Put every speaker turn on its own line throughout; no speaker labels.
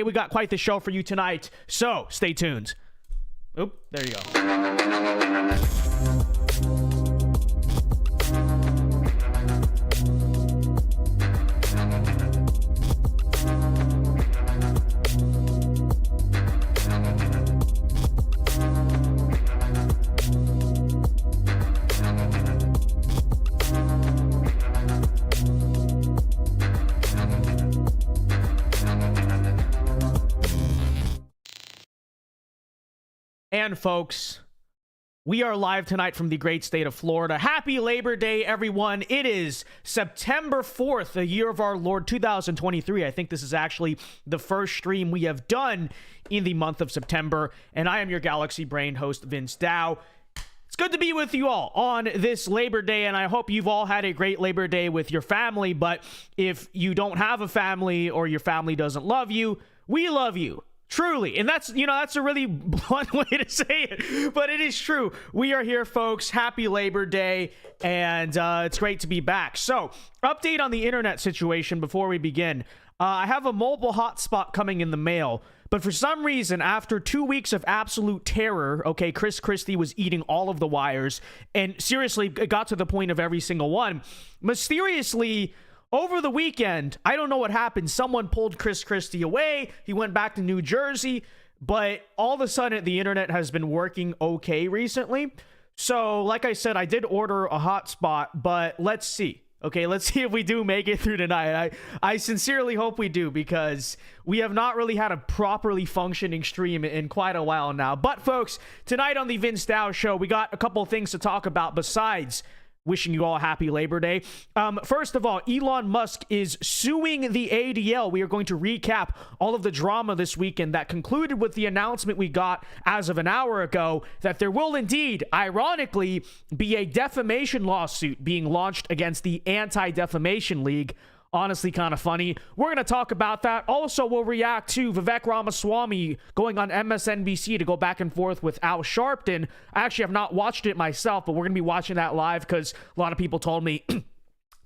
We got quite the show for you tonight, so stay tuned. Oop, there you go. And folks, we are live tonight from the great state of Florida. Happy Labor Day, everyone. It is September 4th, the year of our Lord 2023. I think this is actually the first stream we have done in the month of September. And I am your Galaxy Brain host, Vince Dow. It's good to be with you all on this Labor Day, and I hope you've all had a great Labor Day with your family. But if you don't have a family or your family doesn't love you, we love you. Truly. And that's, that's a really blunt way to say it, but it is true. We are here, folks. Happy Labor Day, and it's great to be back. So, update on the internet situation before we begin. I have a mobile hotspot coming in the mail, but for some reason, after 2 weeks of absolute terror, okay, Chris Christie was eating all of the wires, and seriously, it got to the point of every single one. Mysteriously, over the weekend, I don't know what happened. Someone pulled Chris Christie away. He went back to New Jersey. But all of a sudden, the internet has been working okay recently. So, like I said, I did order a hotspot, but let's see. Okay, let's see if we do make it through tonight. I sincerely hope we do, because we have not really had a properly functioning stream in quite a while now. But, folks, tonight on the Vince Dow Show, we got a couple of things to talk about besides wishing you all a happy Labor Day. First of all, Elon Musk is suing the ADL. We are going to recap all of the drama this weekend that concluded with the announcement we got as of an hour ago that there will indeed, ironically, be a defamation lawsuit being launched against the Anti-Defamation League. Honestly, kind of funny. We're going to talk about that. Also, we'll react to Vivek Ramaswamy going on MSNBC to go back and forth with Al Sharpton. I actually have not watched it myself, but we're going to be watching that live because a lot of people told me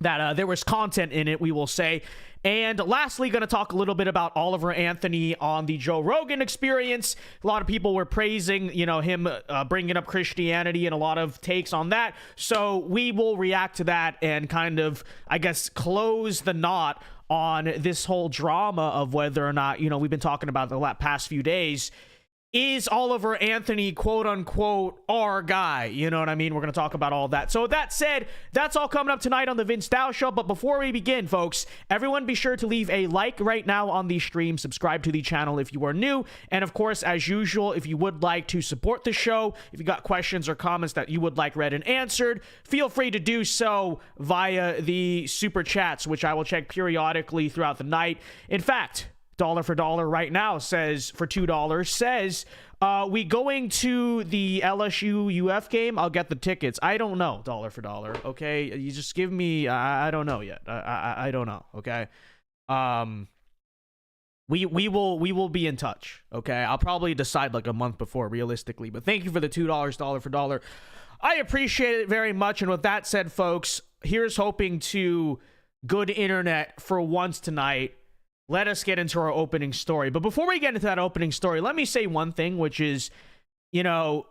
that there was content in it, we will say. And lastly, going to talk a little bit about Oliver Anthony on the Joe Rogan experience. A lot of people were praising, him bringing up Christianity and a lot of takes on that. So we will react to that and kind of, I guess, close the knot on this whole drama of whether or not, we've been talking about the past few days. Is Oliver Anthony, quote unquote, our guy? You know what I mean? We're going to talk about all that. So with that said, that's all coming up tonight on the Vince Dow Show. But before we begin, folks, everyone be sure to leave a like right now on the stream. Subscribe to the channel if you are new. And of course, as usual, if you would like to support the show, if you got questions or comments that you would like read and answered, feel free to do so via the super chats, which I will check periodically throughout the night. In fact, dollar for dollar right now says, for $2, says, we going to the LSU UF game? I'll get the tickets. I don't know, dollar for dollar, okay? You just give me, I don't know yet. I don't know, okay? We will be in touch, okay? I'll probably decide like a month before, realistically. But thank you for the $2, dollar for dollar. I appreciate it very much. And with that said, folks, here's hoping to good internet for once tonight. Let us get into our opening story. But before we get into that opening story, let me say one thing, which is, the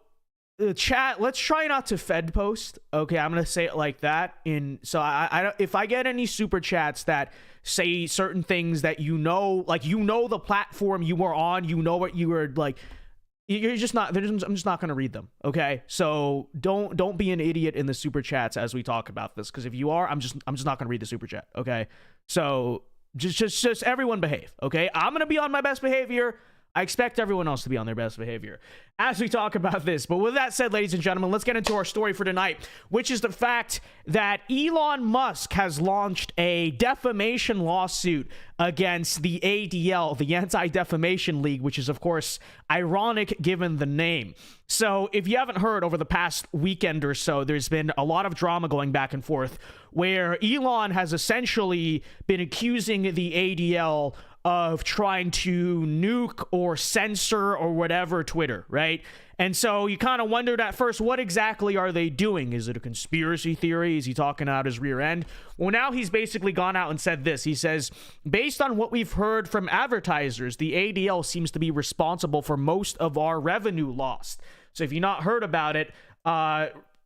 chat, let's try not to Fed post. Okay, I'm going to say it like that. So I if I get any super chats that say certain things that the platform you were on, what you were like, you're just not, I'm just not going to read them. Okay, so don't be an idiot in the super chats as we talk about this, because if you are, I'm just not going to read the super chat. Okay, so just everyone behave, okay? I'm going to be on my best behavior. I expect everyone else to be on their best behavior as we talk about this. But with that said, ladies and gentlemen, let's get into our story for tonight, which is the fact that Elon Musk has launched a defamation lawsuit against the ADL, the Anti-Defamation League, which is, of course, ironic given the name. So if you haven't heard, over the past weekend or so, there's been a lot of drama going back and forth where Elon has essentially been accusing the ADL of trying to nuke or censor or whatever Twitter, right? And so you kind of wondered at first, what exactly are they doing? Is it a conspiracy theory? Is he talking out his rear end? Well, now he's basically gone out and said this. He says, based on what we've heard from advertisers, the ADL seems to be responsible for most of our revenue lost. So if you've not heard about it,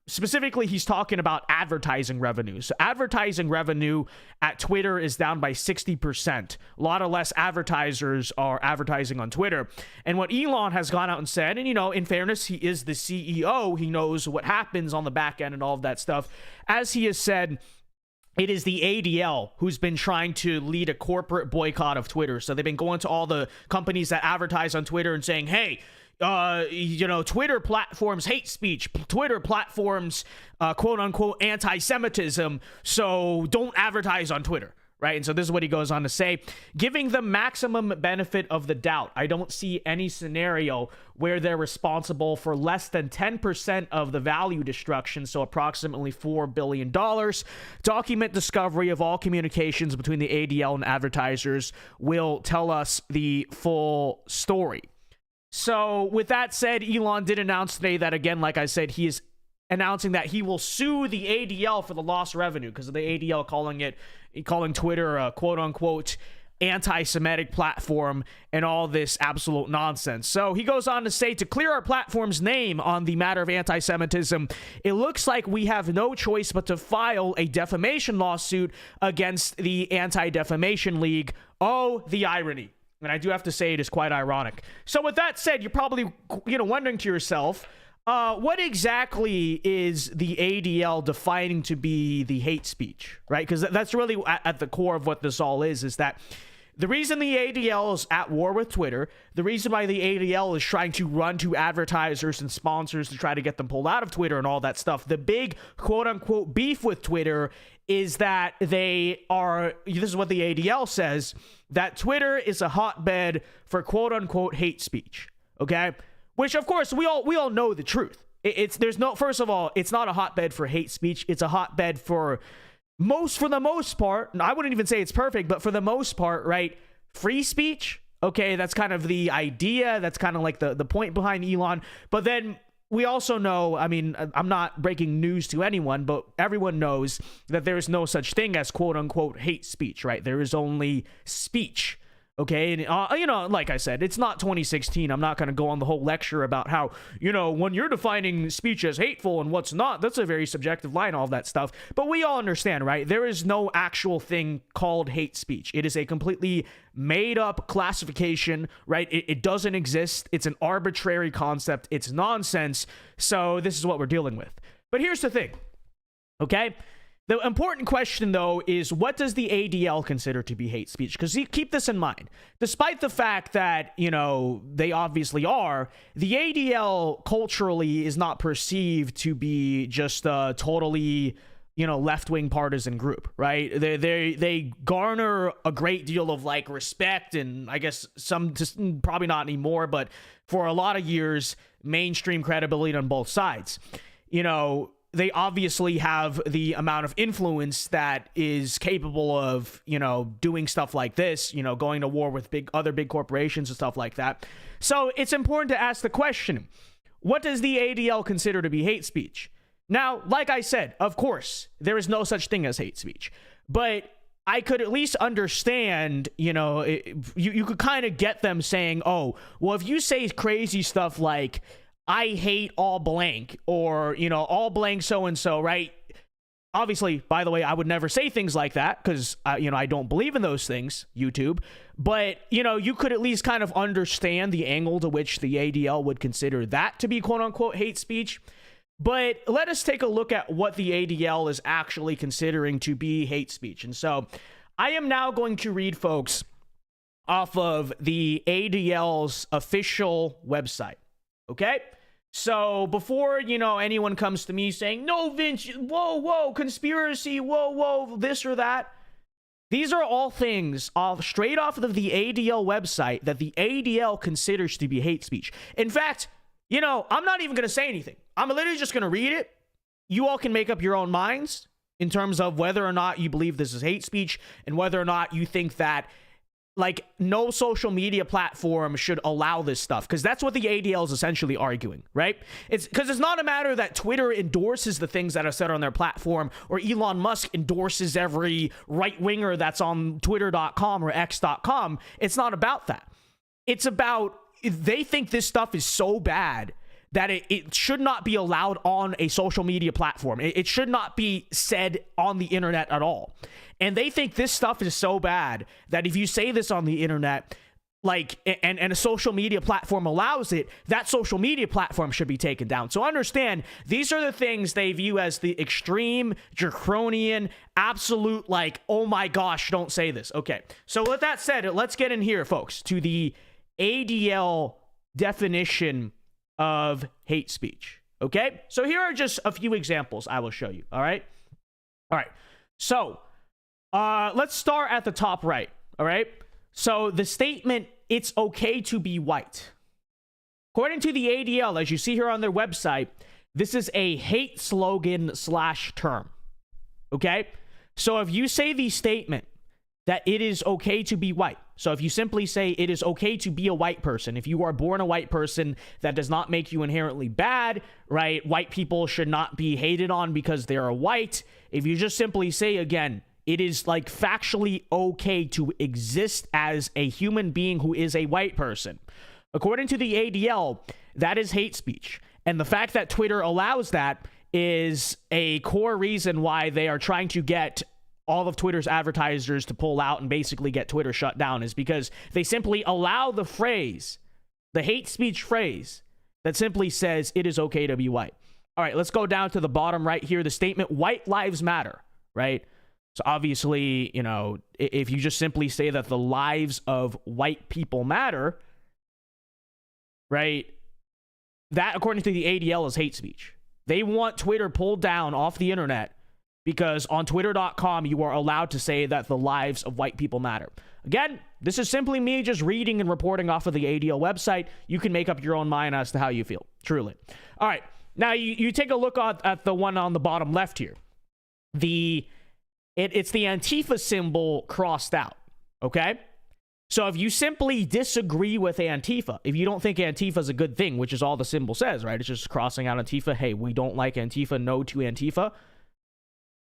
specifically, he's talking about advertising revenue. So advertising revenue at Twitter is down by 60%. A lot of less advertisers are advertising on Twitter. And what Elon has gone out and said, and, you know, in fairness, he is the CEO. He knows what happens on the back end and all of that stuff. As he has said, it is the ADL who's been trying to lead a corporate boycott of Twitter. So they've been going to all the companies that advertise on Twitter and saying, hey, you know, Twitter platforms hate speech. Twitter platforms, quote unquote, anti-Semitism. So don't advertise on Twitter, right? And so this is what he goes on to say, giving the maximum benefit of the doubt. I don't see any scenario where they're responsible for less than 10% of the value destruction. So approximately $4 billion. Document discovery of all communications between the ADL and advertisers will tell us the full story. So with that said, Elon did announce today that, again, like I said, he is announcing that he will sue the ADL for the lost revenue because of the ADL calling Twitter a quote unquote anti-Semitic platform and all this absolute nonsense. So he goes on to say, to clear our platform's name on the matter of anti-Semitism, it looks like we have no choice but to file a defamation lawsuit against the Anti-Defamation League. Oh, the irony. And I do have to say it is quite ironic. So with that said, you're probably, you know, wondering to yourself, what exactly is the ADL defining to be the hate speech, right? Because that's really at the core of what this all is that the reason the ADL is at war with Twitter, the reason why the ADL is trying to run to advertisers and sponsors to try to get them pulled out of Twitter and all that stuff, the big quote-unquote beef with Twitter is that they are, this is what the ADL says, that Twitter is a hotbed for quote-unquote hate speech, okay? Which, of course, we all know the truth. First of all, it's not a hotbed for hate speech. It's a hotbed for the most part, and I wouldn't even say it's perfect, but for the most part, right, free speech, okay, that's kind of the idea, that's kind of like the point behind Elon, but then we also know, I mean, I'm not breaking news to anyone, but everyone knows that there is no such thing as quote-unquote hate speech, right? There is only speech. Okay, and you know, like I said, it's not 2016. I'm not going to go on the whole lecture about how, you know, when you're defining speech as hateful and what's not, that's a very subjective line, all that stuff. But we all understand, right? There is no actual thing called hate speech. It is a completely made up classification, right? It doesn't exist. It's an arbitrary concept. It's nonsense. So this is what we're dealing with. But here's the thing, okay? The important question, though, is what does the ADL consider to be hate speech? Because keep this in mind. Despite the fact that, you know, they obviously are, the ADL culturally is not perceived to be just a totally, you know, left-wing partisan group, right? They garner a great deal of, like, respect and I guess some, just probably not anymore, but for a lot of years, mainstream credibility on both sides. You know, they obviously have the amount of influence that is capable of, you know, doing stuff like this, you know, going to war with other big corporations and stuff like that. So it's important to ask the question, what does the ADL consider to be hate speech? Now, like I said, of course, there is no such thing as hate speech, but I could at least understand, you know, you could kind of get them saying, oh, well, if you say crazy stuff like, I hate all blank, or, you know, all blank so-and-so, right? Obviously, by the way, I would never say things like that because, you know, I don't believe in those things, YouTube. But, you know, you could at least kind of understand the angle to which the ADL would consider that to be quote-unquote hate speech. But let us take a look at what the ADL is actually considering to be hate speech. And so I am now going to read, folks, off of the ADL's official website, okay? So before, you know, anyone comes to me saying, no, Vince, whoa, conspiracy, whoa, this or that. These are all things straight off of the ADL website that the ADL considers to be hate speech. In fact, you know, I'm not even going to say anything. I'm literally just going to read it. You all can make up your own minds in terms of whether or not you believe this is hate speech and whether or not you think that like no social media platform should allow this stuff, because that's what the ADL is essentially arguing, right? It's because it's not a matter that Twitter endorses the things that are said on their platform, or Elon Musk endorses every right-winger that's on twitter.com or x.com. It's not about that. It's about, they think this stuff is so bad that it should not be allowed on a social media platform. It should not be said on the internet at all. And they think this stuff is so bad that if you say this on the internet, like, and a social media platform allows it, that social media platform should be taken down. So understand, these are the things they view as the extreme, draconian, absolute, like, oh my gosh, don't say this. Okay, so with that said, let's get in here, folks, to the ADL definition of hate speech. Okay, so here are just a few examples I will show you. All right, so let's start at the top right. All right, so the statement, it's okay to be white, according to the ADL, as you see here on their website, this is a hate slogan / term. Okay, so if you say the statement that it is okay to be white, so if you simply say it is okay to be a white person, if you are born a white person, that does not make you inherently bad, right? White people should not be hated on because they're white. If you just simply say, again, it is like factually okay to exist as a human being who is a white person, according to the ADL, that is hate speech. And the fact that Twitter allows that is a core reason why they are trying to get all of Twitter's advertisers to pull out and basically get Twitter shut down, is because they simply allow the phrase, the hate speech phrase, that simply says it is okay to be white. All right, let's go down to the bottom right here. The statement, white lives matter, right? So obviously, you know, if you just simply say that the lives of white people matter, right? That, according to the ADL, is hate speech. They want Twitter pulled down off the internet, because on twitter.com, you are allowed to say that the lives of white people matter. Again, this is simply me just reading and reporting off of the ADL website. You can make up your own mind as to how you feel, truly. All right, now you take a look at the one on the bottom left here. It's the Antifa symbol crossed out, okay? So if you simply disagree with Antifa, if you don't think Antifa is a good thing, which is all the symbol says, right? It's just crossing out Antifa. Hey, we don't like Antifa. No to Antifa.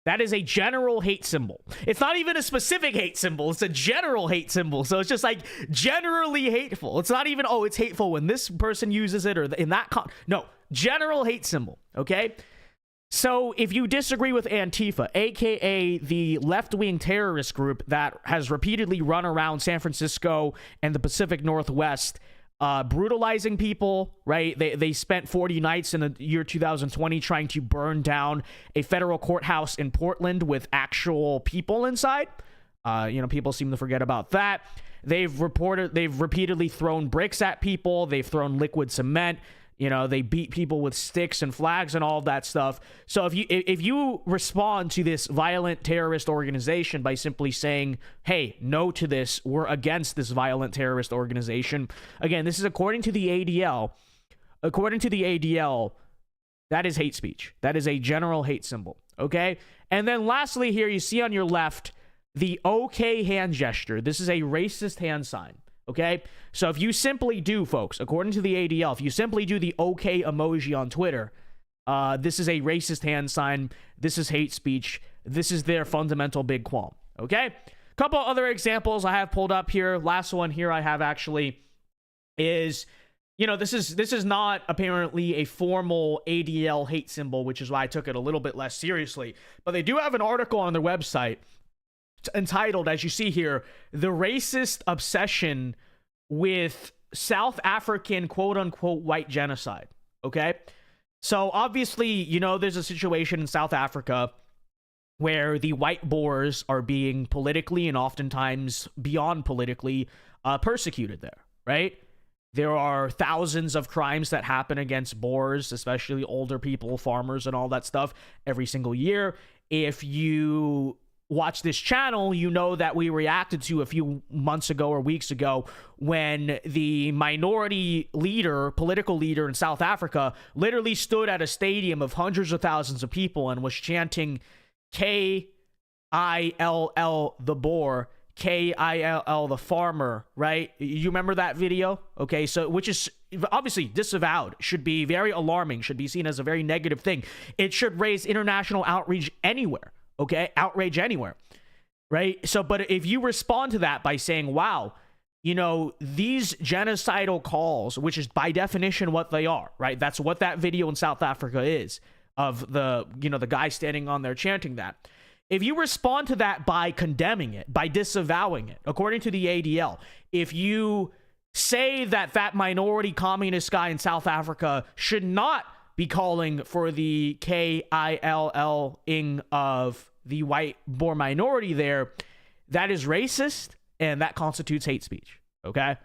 That is a general hate symbol. It's not even a specific hate symbol. It's a general hate symbol. So it's just like generally hateful. It's not even, oh, it's hateful when this person uses it or in that no, general hate symbol, okay? So if you disagree with Antifa, aka the left-wing terrorist group that has repeatedly run around San Francisco and the Pacific Northwest, brutalizing people, right? They spent 40 nights in the year 2020 trying to burn down a federal courthouse in Portland with actual people inside. People seem to forget about that. They've repeatedly thrown bricks at people. They've thrown liquid cement. You know, they beat people with sticks and flags and all of that stuff. So if you respond to this violent terrorist organization by simply saying, hey, no to this, we're against this violent terrorist organization. Again, this is according to the ADL. According to the ADL, that is hate speech. That is a general hate symbol. Okay? And then lastly here, you see on your left, the OK hand gesture. This is a racist hand sign. Okay, so if you simply do, folks, according to the ADL, if you simply do the OK emoji on Twitter, this is a racist hand sign. This is hate speech. This is their fundamental big qualm. Okay, couple other examples I have pulled up here. Last one here I have actually is, this is not apparently a formal ADL hate symbol, which is why I took it a little bit less seriously. But they do have an article on their website entitled, as you see here, "The Racist Obsession with South African quote-unquote white genocide." Okay, so obviously, there's a situation in South Africa where the white Boers are being politically and oftentimes beyond politically persecuted there, right? There are thousands of crimes that happen against Boers, especially older people, farmers, and all that stuff every single year. If you watch this channel, you know that we reacted to a few months ago or weeks ago when the minority leader, political leader in South Africa, literally stood at a stadium of hundreds of thousands of people and was chanting K-I-L-L the Boer, KILL, the farmer, right? You remember that video? Okay, so which is obviously disavowed, should be very alarming, should be seen as a very negative thing. It should raise international outrage anywhere, okay? Outrage anywhere, right? So, but if you respond to that by saying, wow, you know, these genocidal calls, which is by definition what they are, right? That's what that video in South Africa is, of the, you know, the guy standing on there chanting that. If you respond to that by condemning it, by disavowing it, according to the ADL, if you say that that minority communist guy in South Africa should not be calling for the KILL-ing of the white-born minority there, that is racist, and that constitutes hate speech, okay?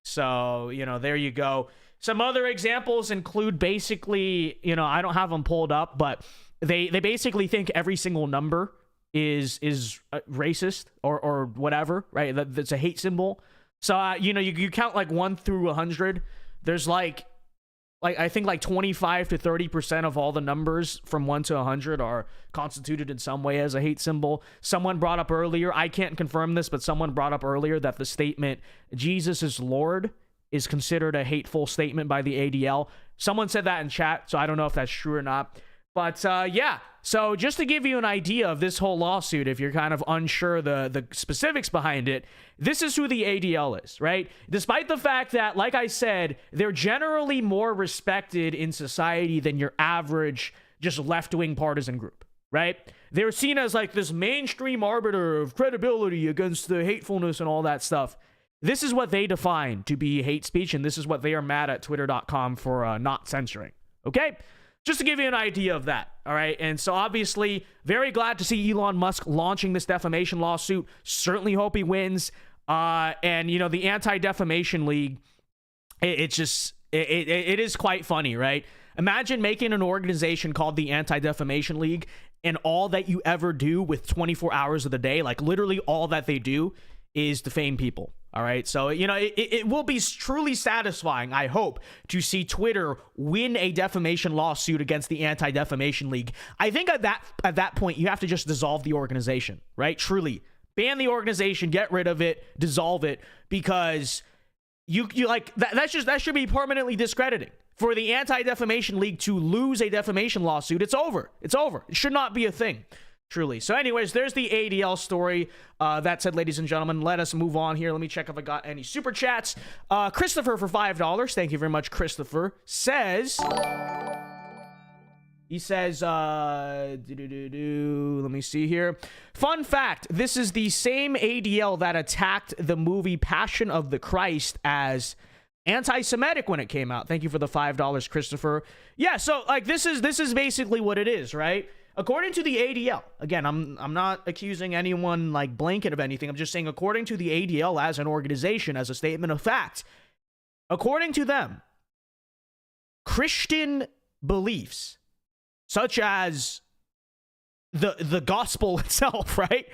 So, you know, there you go. Some other examples include basically, you know, I don't have them pulled up, but they basically think every single number is racist or whatever, right? That's a hate symbol. So, you know, you count like 1 through 100. There's like I think like 25 to 30% of all the numbers from 1 to 100 are constituted in some way as a hate symbol. Someone brought up earlier, I can't confirm this, but someone brought up earlier that the statement, Jesus is Lord, is considered a hateful statement by the ADL. Someone said that in chat, so I don't know if that's true or not. But yeah, so just to give you an idea of this whole lawsuit, if you're kind of unsure the specifics behind it, this is who the ADL is, right? Despite the fact that, like I said, they're generally more respected in society than your average just left-wing partisan group, right? They're seen as like this mainstream arbiter of credibility against the hatefulness and all that stuff. This is what they define to be hate speech, and this is what they are mad at Twitter.com for not censoring, okay? Just to give you an idea of that, all right? And so obviously, very glad to see Elon Musk launching this defamation lawsuit. Certainly hope he wins. And, you know, the Anti-Defamation League, it is quite funny, right? Imagine making an organization called the Anti-Defamation League, and all that you ever do with 24 hours of the day, like literally all that they do is defame people. All right, so, you know, it will be truly satisfying, I hope, to see Twitter win a defamation lawsuit against the Anti-Defamation League. I think at that point, you have to just dissolve the organization, right? Truly. Ban the organization, get rid of it, dissolve it, because you like, that should be permanently discrediting. For the Anti-Defamation League to lose a defamation lawsuit, it's over. It's over. It should not be a thing. Truly. So anyways, there's the ADL story. That said, ladies and gentlemen, let us move on here. Let me check if I got any super chats. Christopher for $5. Thank you very much, Christopher. He says, let me see here. Fun fact, this is the same ADL that attacked the movie Passion of the Christ as anti-Semitic when it came out. Thank you for the $5, Christopher. Yeah, so like this is basically what it is, right? According to the ADL, again, I'm not accusing anyone like blanket of anything. I'm just saying, according to the ADL as an organization, as a statement of fact, according to them, Christian beliefs, such as the gospel itself, right?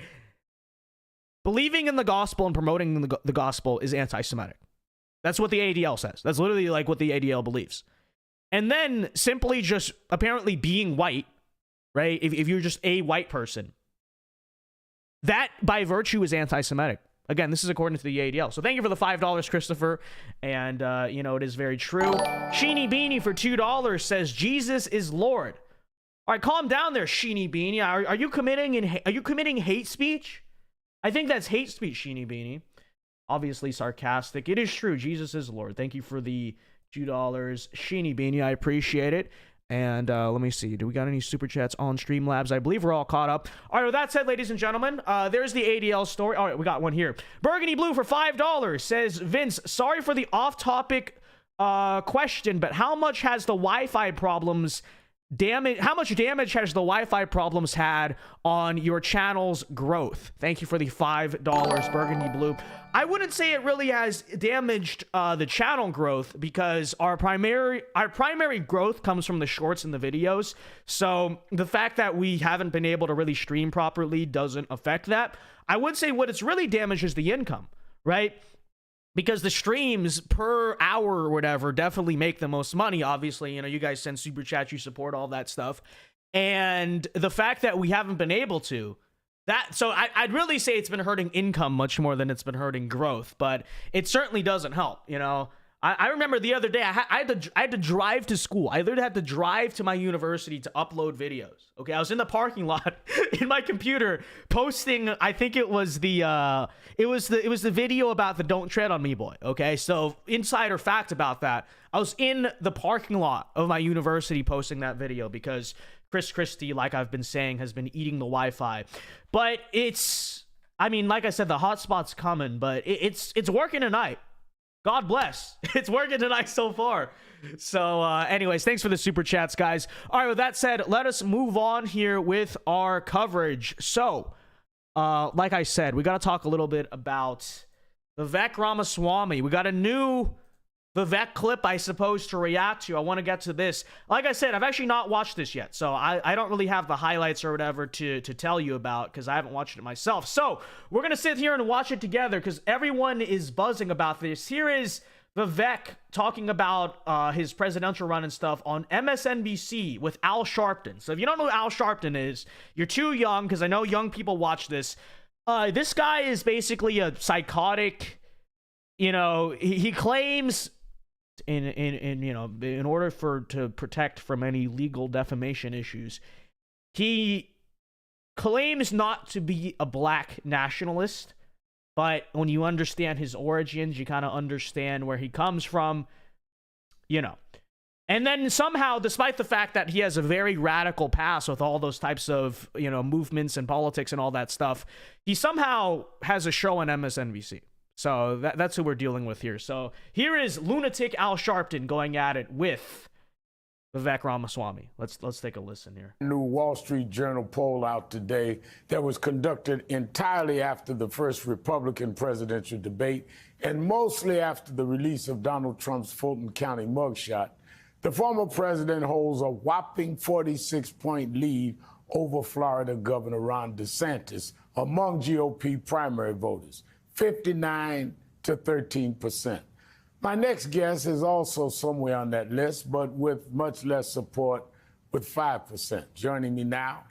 Believing in the gospel and promoting the gospel is anti-Semitic. That's what the ADL says. That's literally like what the ADL believes. And then simply just apparently being white, right? If you're just a white person, that by virtue is anti-Semitic. Again, this is according to the ADL. So thank you for the $5, Christopher. And, you know, it is very true. Sheeny Beanie for $2 says, Jesus is Lord. All right, calm down there, Sheeny Beanie. Are you committing hate speech? I think that's hate speech, Sheeny Beanie. Obviously sarcastic. It is true. Jesus is Lord. Thank you for the $2, Sheeny Beanie. I appreciate it. And let me see. Do we got any super chats on Streamlabs? I believe we're all caught up. All right, with that said, ladies and gentlemen, there's the ADL story. All right, we got one here. Burgundy Blue for $5 says, Vince, sorry for the off-topic question, but how much has the Wi-Fi problems how much damage has the Wi-Fi problems had on your channel's growth? Thank you for the $5, Burgundy Blue. I wouldn't say it really has damaged the channel growth, because our primary growth comes from the shorts and the videos. So the fact that we haven't been able to really stream properly doesn't affect that. I would say what it's really damaged is the income, right? Because the streams per hour or whatever definitely make the most money. Obviously, you know, you guys send super chats, you support all that stuff. And the fact that we haven't been able to So I'd really say it's been hurting income much more than it's been hurting growth, but it certainly doesn't help. I remember the other day I had to drive to school. I literally had to drive to my university to upload videos. Okay, I was in the parking lot in my computer posting. I think it was the video about the "Don't Tread on Me" boy. Okay, so insider fact about that: I was in the parking lot of my university posting that video because Chris Christie, like I've been saying, has been eating the Wi-Fi. But like I said, the hotspot's coming, but it's working tonight. God bless. It's working tonight so far. So anyways, thanks for the super chats, guys. All right, with that said, let us move on here with our coverage. So like I said, we got to talk a little bit about Vivek Ramaswamy. We got a new Vivek clip, I suppose, to react to. I want to get to this. Like I said, I've actually not watched this yet, so I don't really have the highlights or whatever to tell you about because I haven't watched it myself. So we're going to sit here and watch it together because everyone is buzzing about this. Here is Vivek talking about his presidential run and stuff on MSNBC with Al Sharpton. So if you don't know who Al Sharpton is, you're too young because I know young people watch this. This guy is basically a psychotic, he claims in order to protect from any legal defamation issues, he claims not to be a black nationalist, but when you understand his origins, you kind of understand where he comes from, and then somehow, despite the fact that he has a very radical past with all those types of movements and politics and all that stuff, he somehow has a show on MSNBC. So that's who we're dealing with here. So here is lunatic Al Sharpton going at it with Vivek Ramaswamy. Let's take a listen here.
New Wall Street Journal poll out today that was conducted entirely after the first Republican presidential debate and mostly after the release of Donald Trump's Fulton County mugshot. The former president holds a whopping 46-point lead over Florida Governor Ron DeSantis among GOP primary voters. 59 to 13%. My next guest is also somewhere on that list, but with much less support, with 5%. Joining me now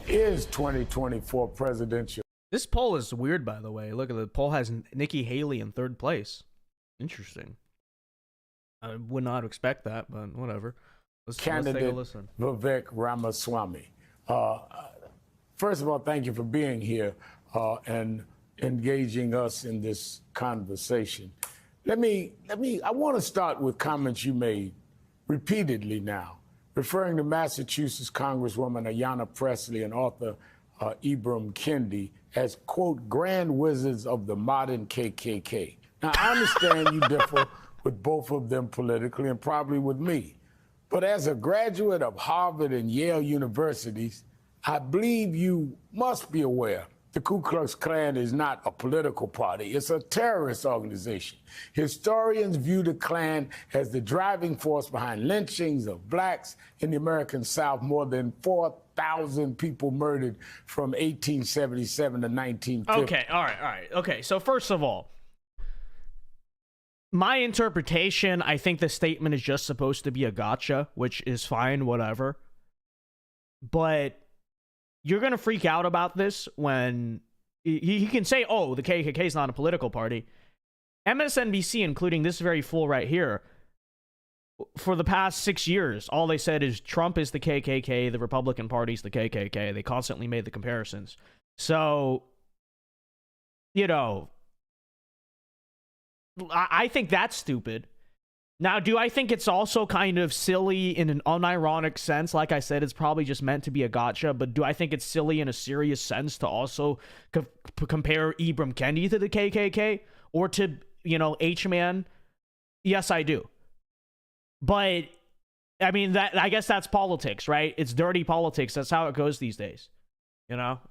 is 2024 presidential.
This poll is weird, by the way. Look at the poll has Nikki Haley in third place. Interesting. I would not expect that, but whatever. Let's take a listen.
Vivek Ramaswamy. First of all, thank you for being here and engaging us in this conversation. I want to start with comments you made repeatedly now, referring to Massachusetts Congresswoman Ayanna Pressley and author Ibram Kendi as, quote, grand wizards of the modern KKK. Now, I understand you differ with both of them politically and probably with me. But as a graduate of Harvard and Yale universities, I believe you must be aware the Ku Klux Klan is not a political party. It's a terrorist organization. Historians view the Klan as the driving force behind lynchings of blacks in the American South, more than 4,000 people murdered from 1877 to 1950.
Okay, all right. Okay, so first of all, my interpretation, I think the statement is just supposed to be a gotcha, which is fine, whatever. But you're going to freak out about this when he can say, oh, the KKK is not a political party. MSNBC, including this very fool right here, for the past 6 years, all they said is Trump is the KKK, the Republican Party's the KKK. They constantly made the comparisons. So, I think that's stupid. Now, do I think it's also kind of silly in an unironic sense? Like I said, it's probably just meant to be a gotcha, but do I think it's silly in a serious sense to also compare Ibram Kendi to the KKK or to, H-Man? Yes, I do. But, I guess that's politics, right? It's dirty politics. That's how it goes these days.
And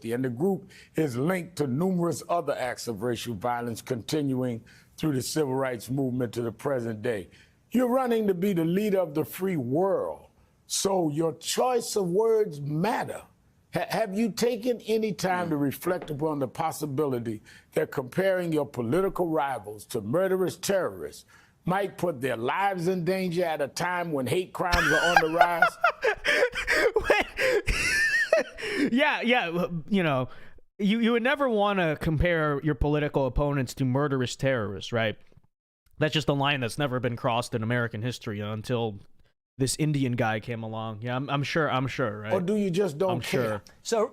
the group is linked to numerous other acts of racial violence continuing through the civil rights movement to the present day. You're running to be the leader of the free world, so your choice of words matter. Have you taken any time to reflect upon the possibility that comparing your political rivals to murderous terrorists might put their lives in danger at a time when hate crimes are on the rise?
Yeah, you know, you would never want to compare your political opponents to murderous terrorists, right? That's just a line that's never been crossed in American history until this Indian guy came along. Yeah, I'm sure, right?
Or do you just don't
I'm
care?
sure.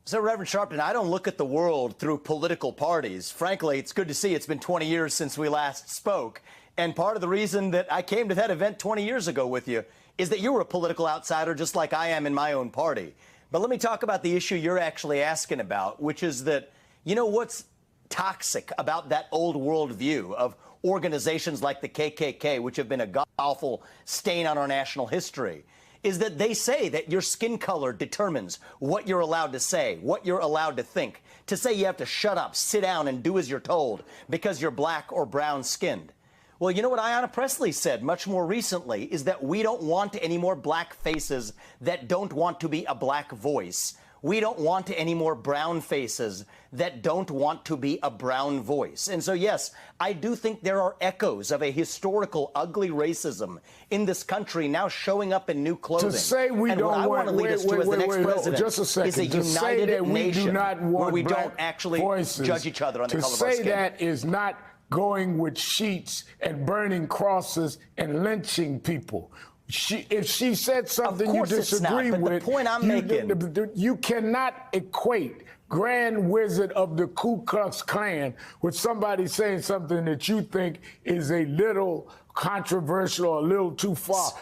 So, Reverend Sharpton, I don't look at the world through political parties. Frankly, it's good to see it's been 20 years since we last spoke. And part of the reason that I came to that event 20 years ago with you is that you were a political outsider just like I am in my own party. But let me talk about the issue you're actually asking about, which is that, you know, what's toxic about that old worldview of organizations like the KKK, which have been a god-awful stain on our national history, is that they say that your skin color determines what you're allowed to say, what you're allowed to think. To say you have to shut up, sit down, and do as you're told because you're black or brown-skinned. Well, you know what Ayanna Pressley said much more recently is that we don't want any more black faces that don't want to be a black voice. We don't want any more brown faces that don't want to be a brown voice. And so, yes, I do think there are echoes of a historical ugly racism in this country now showing up in new clothing.
To say we
and
don't
what I want to lead us to as the next president
just a second.
is a
To say
united
that we
nation
do not want
where we
black
don't actually
voices,
judge each other on the color of our
To
skin.
say that is not going with sheets and burning crosses and lynching people. If she said something you disagree with,
the point I'm making,
you cannot equate Grand Wizard of the Ku Klux Klan with somebody saying something that you think is a little controversial or a little too far.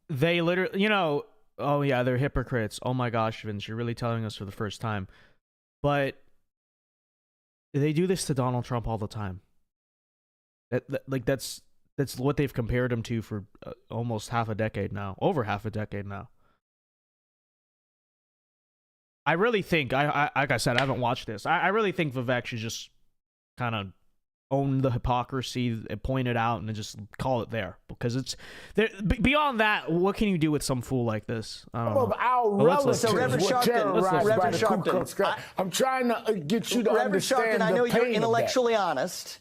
They literally, you know, oh yeah, they're hypocrites. Oh my gosh, Vince, you're really telling us for the first time. But they do this to Donald Trump all the time. That's what they've compared him to for almost half a decade now, over half a decade now. I really think, like I said, I haven't watched this. I really think Vivek should just kind of own the hypocrisy and point it out and just call it there, because it's there. Beyond that, what can you do with some fool like this? I don't know.
Our relatives
so Reverend
were terrorized by the Ku Klux Klan. I'm trying to get you to understand
Sharpton, I know
the
you're
pain
intellectually honest.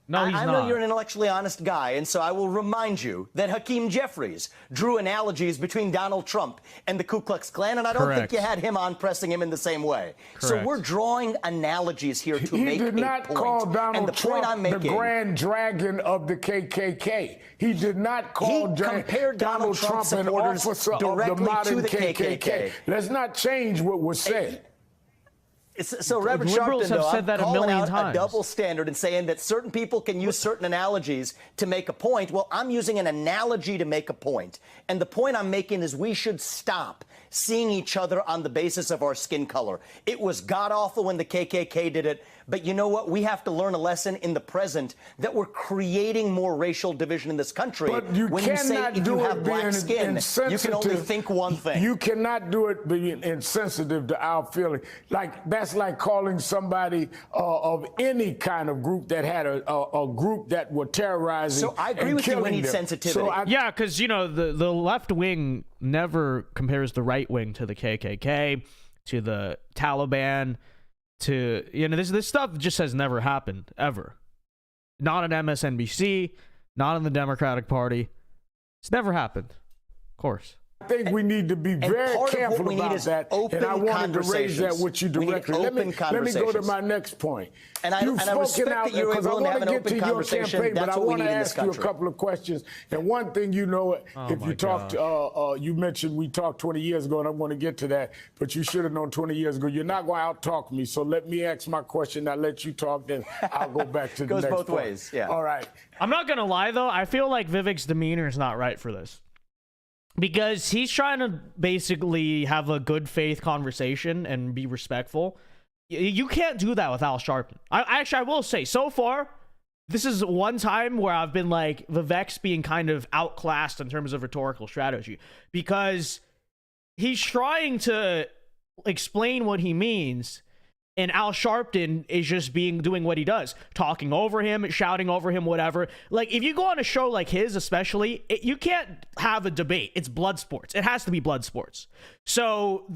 No, he's
I
not.
know you're an intellectually honest guy, and so I will remind you that Hakeem Jeffries drew analogies between Donald Trump and the Ku Klux Klan, and I don't think you had him on pressing him in the same way. So we're drawing analogies here to make a point.
He did not call Donald Trump the Grand Dragon of the KKK. He did not call
compared
Donald Trump an officer of the modern KKK. Let's not change what was said.
So Reverend
Liberals
Sharpton,
have
though,
said
I'm
that a
calling
million
out
times.
a double standard and saying that certain people can use certain analogies to make a point. Well, I'm using an analogy to make a point. And the point I'm making is we should stop seeing each other on the basis of our skin color. It was god-awful when the KKK did it. But you know what? We have to learn a lesson in the present that we're creating more racial division in this country.
But you
when
cannot
you say if you have black skin, you can only think one thing.
You cannot do it being insensitive to our feeling. Like, that's like calling somebody of any kind of group that had a group that were terrorizing.
So I agree with you, we need sensitivity.
Yeah, because, you know, the left wing never compares the right wing to the KKK, to the Taliban, to, you know, this stuff just has never happened, ever. Not on MSNBC, not in the Democratic Party. It's never happened, of course.
I think we need to be very careful about that, and I wanted to raise that with you directly. Let me go to my next point.
And I respect that you're willing to have an open conversation.
But I want to ask you a
country.
couple of questions. And one thing, you know, if you talked, you mentioned we talked 20 years ago, and I'm going to get to that, but you should have known 20 years ago. You're not going to out-talk me, so let me ask my question. I'll let you talk, then I'll go back to the next point.
Goes both ways, yeah.
All right.
I'm not going to lie, though. I feel like Vivek's demeanor is not right for this. Because he's trying to basically have a good faith conversation and be respectful. You can't do that with Al Sharpton. I will say, so far, this is one time where I've been like, Vivek's being kind of outclassed in terms of rhetorical strategy. Because he's trying to explain what he means, and Al Sharpton is just doing what he does, talking over him, shouting over him, whatever. Like, if you go on a show like his, especially, you can't have a debate. It's blood sports. It has to be blood sports. So,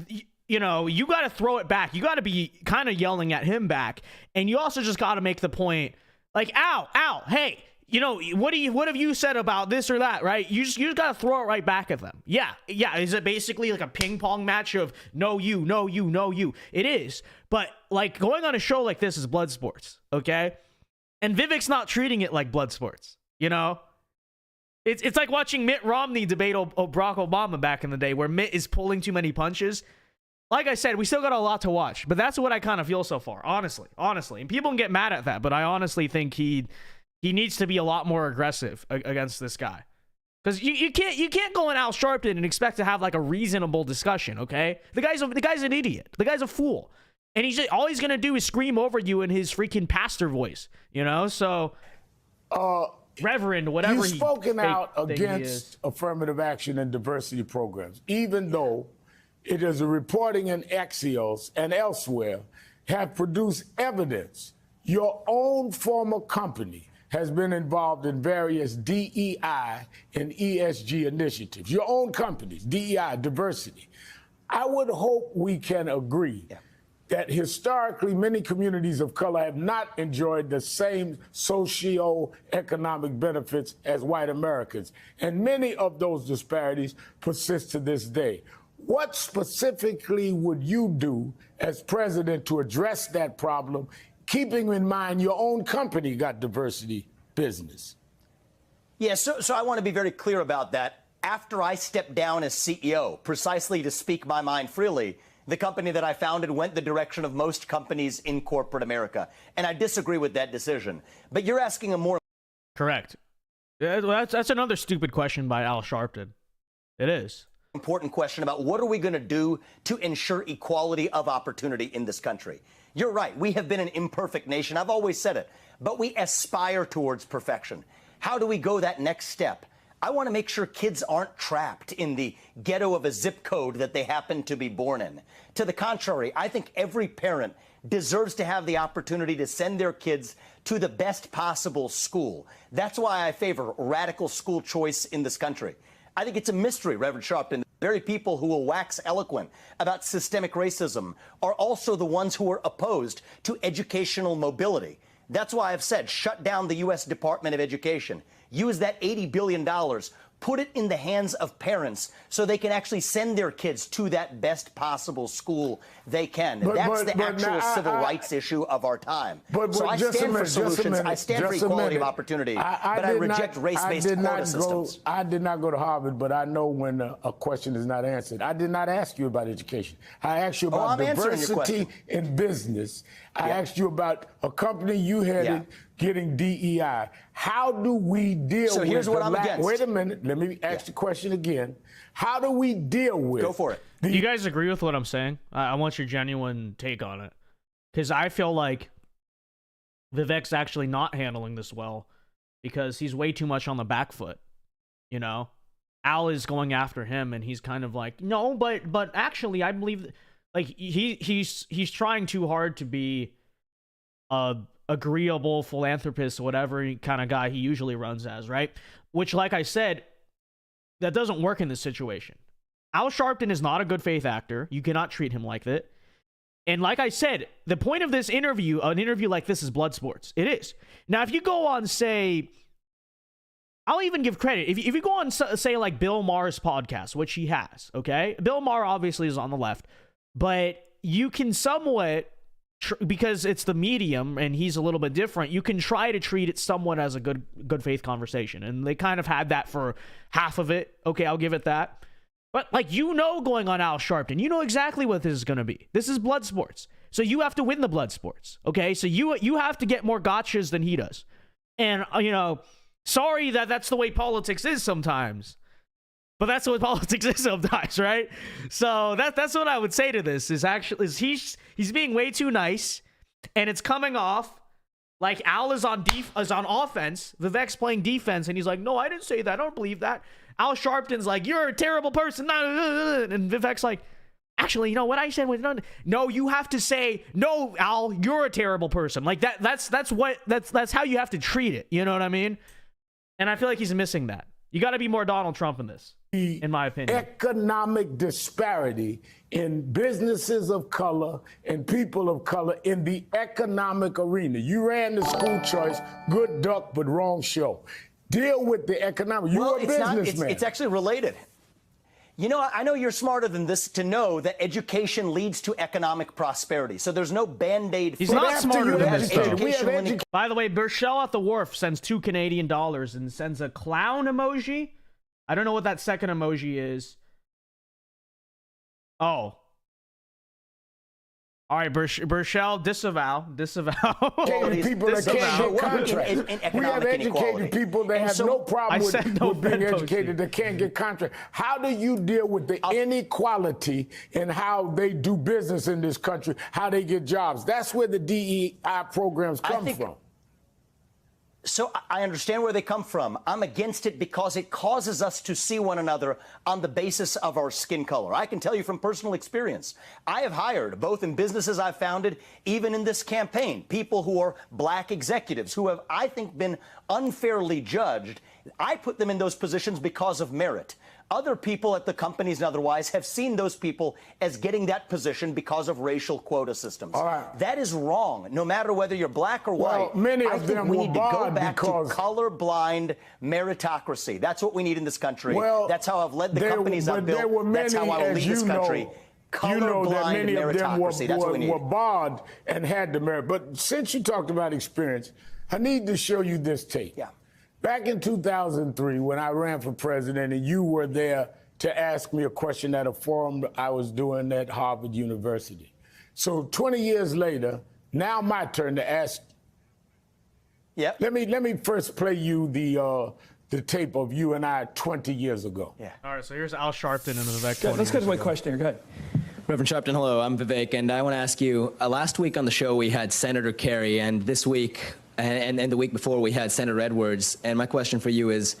you know, you got to throw it back. You got to be kind of yelling at him back. And you also just got to make the point, like, Al, hey, you know, what have you said about this or that, right? You just gotta throw it right back at them. Yeah. Is it basically like a ping pong match of no you, no you, no you? It is, but like going on a show like this is blood sports, okay? And Vivek's not treating it like blood sports, you know? It's like watching Mitt Romney debate Barack Obama back in the day, where Mitt is pulling too many punches. Like I said, we still got a lot to watch, but that's what I kind of feel so far, honestly. And people can get mad at that, but I honestly think he needs to be a lot more aggressive against this guy. Because you can't go in Al Sharpton and expect to have like a reasonable discussion, okay? The guy's an idiot. The guy's a fool. And all he's gonna do is scream over you in his freaking pastor voice, you know? So Reverend, whatever.
You've spoken out against affirmative action and diversity programs, even though it is a reporting in Axios and elsewhere have produced evidence your own former company has been involved in various DEI and ESG initiatives. Your own companies, DEI, diversity. I would hope we can agree that historically many communities of color have not enjoyed the same socio-economic benefits as white Americans. And many of those disparities persist to this day. What specifically would you do as president to address that problem, keeping in mind your own company got diversity business?
Yeah, so I want to be very clear about that. After I stepped down as CEO, precisely to speak my mind freely, the company that I founded went the direction of most companies in corporate America. And I disagree with that decision. But you're asking a more...
Correct. That's another stupid question by Al Sharpton. It is.
Important question about what are we going to do to ensure equality of opportunity in this country. You're right. We have been an imperfect nation. I've always said it. But we aspire towards perfection. How do we go that next step? I want to make sure kids aren't trapped in the ghetto of a zip code that they happen to be born in. To the contrary, I think every parent deserves to have the opportunity to send their kids to the best possible school. That's why I favor radical school choice in this country. I think it's a mystery, Reverend Sharpton. The very people who will wax eloquent about systemic racism are also the ones who are opposed to educational mobility. That's why I've said shut down the U.S. Department of Education. Use that $80 billion. Put it in the hands of parents so they can actually send their kids to that best possible school they can. That's the actual civil rights issue of our time. So I stand for solutions. I stand for equality of opportunity. But I reject race-based quota systems.
I did not go to Harvard, but I know when a question is not answered. I did not ask you about education. I asked you about diversity in business. I asked you about a company you headed getting DEI. How do we deal with
here's what I'm against.
Wait a minute. Let me ask the question again. How do we deal with...
Go for it.
Do you guys agree with what I'm saying? I want your genuine take on it. Because I feel like Vivek's actually not handling this well because he's way too much on the back foot. You know? Al is going after him and he's kind of like, no, but actually I believe... Like, he's trying too hard to be a agreeable philanthropist, whatever kind of guy he usually runs as, right? Which, like I said, that doesn't work in this situation. Al Sharpton is not a good faith actor. You cannot treat him like that. And like I said, the point of this interview, an interview like this, is blood sports. It is. Now, if you go on, say... I'll even give credit. If you go on, say, like Bill Maher's podcast, which he has, okay? Bill Maher obviously is on the left. But you can somewhat, because it's the medium and he's a little bit different, you can try to treat it somewhat as a good faith conversation. And they kind of had that for half of it. Okay, I'll give it that. But, like, going on Al Sharpton, you know exactly what this is going to be. This is blood sports. So you have to win the blood sports, okay? So you have to get more gotchas than he does. And, sorry that's the way politics is sometimes. But that's what politics is sometimes, right? So that's what I would say to this is he's being way too nice, and it's coming off like Al is on offense, Vivek's playing defense, and he's like, no, I didn't say that. I don't believe that. Al Sharpton's like, you're a terrible person, and Vivek's like, actually, you know what I said was no. You have to say no, Al. You're a terrible person. Like that's how you have to treat it. You know what I mean? And I feel like he's missing that. You got to be more Donald Trump in this. in my opinion.
Economic disparity in businesses of color and people of color in the economic arena. You ran the school choice, good duck, but wrong show. Deal with the economic. You're a businessman.
It's actually related. You know, I know you're smarter than this to know that education leads to economic prosperity. So there's no Band-Aid.
He's not smarter than this,
though.
By the way, Burchell at the wharf sends $2 Canadian and sends a clown emoji. I don't know what that second emoji is. Oh. All right, Burchell, disavow.
People that can't get contracts. We have educated people that have no problem with being educated that can't get contracts. How do you deal with the inequality in how they do business in this country, how they get jobs? That's where the DEI programs come from.
So I understand where they come from. I'm against it because it causes us to see one another on the basis of our skin color. I can tell you from personal experience, I have hired, both in businesses I've founded, even in this campaign, people who are black executives who have, I think, been unfairly judged. I put them in those positions because of merit. Other people at the companies and otherwise have seen those people as getting that position because of racial quota systems.
All right.
That is wrong, no matter whether you're black or white.
Many of
I think
them
we
were
need to go back to
because
colorblind meritocracy. That's what we need in this country.
Well,
that's how I've led the companies I've built. That's how I will lead this country.
You know that many of them
were
barred and had the merit. But since you talked about experience, I need to show you this tape.
Yeah.
Back in 2003, when I ran for president and you were there to ask me a question at a forum I was doing at Harvard University. So 20 years later, now my turn to ask.
Yeah.
Let me first play you the tape of you and I 20 years ago.
Yeah.
All right, so here's Al Sharpton and Vivek.
Let's go to my question here. Go ahead.
Reverend Sharpton, hello. I'm Vivek, and I want to ask you, last week on the show we had Senator Kerry, and this week and the week before we had Senator Edwards. And my question for you is,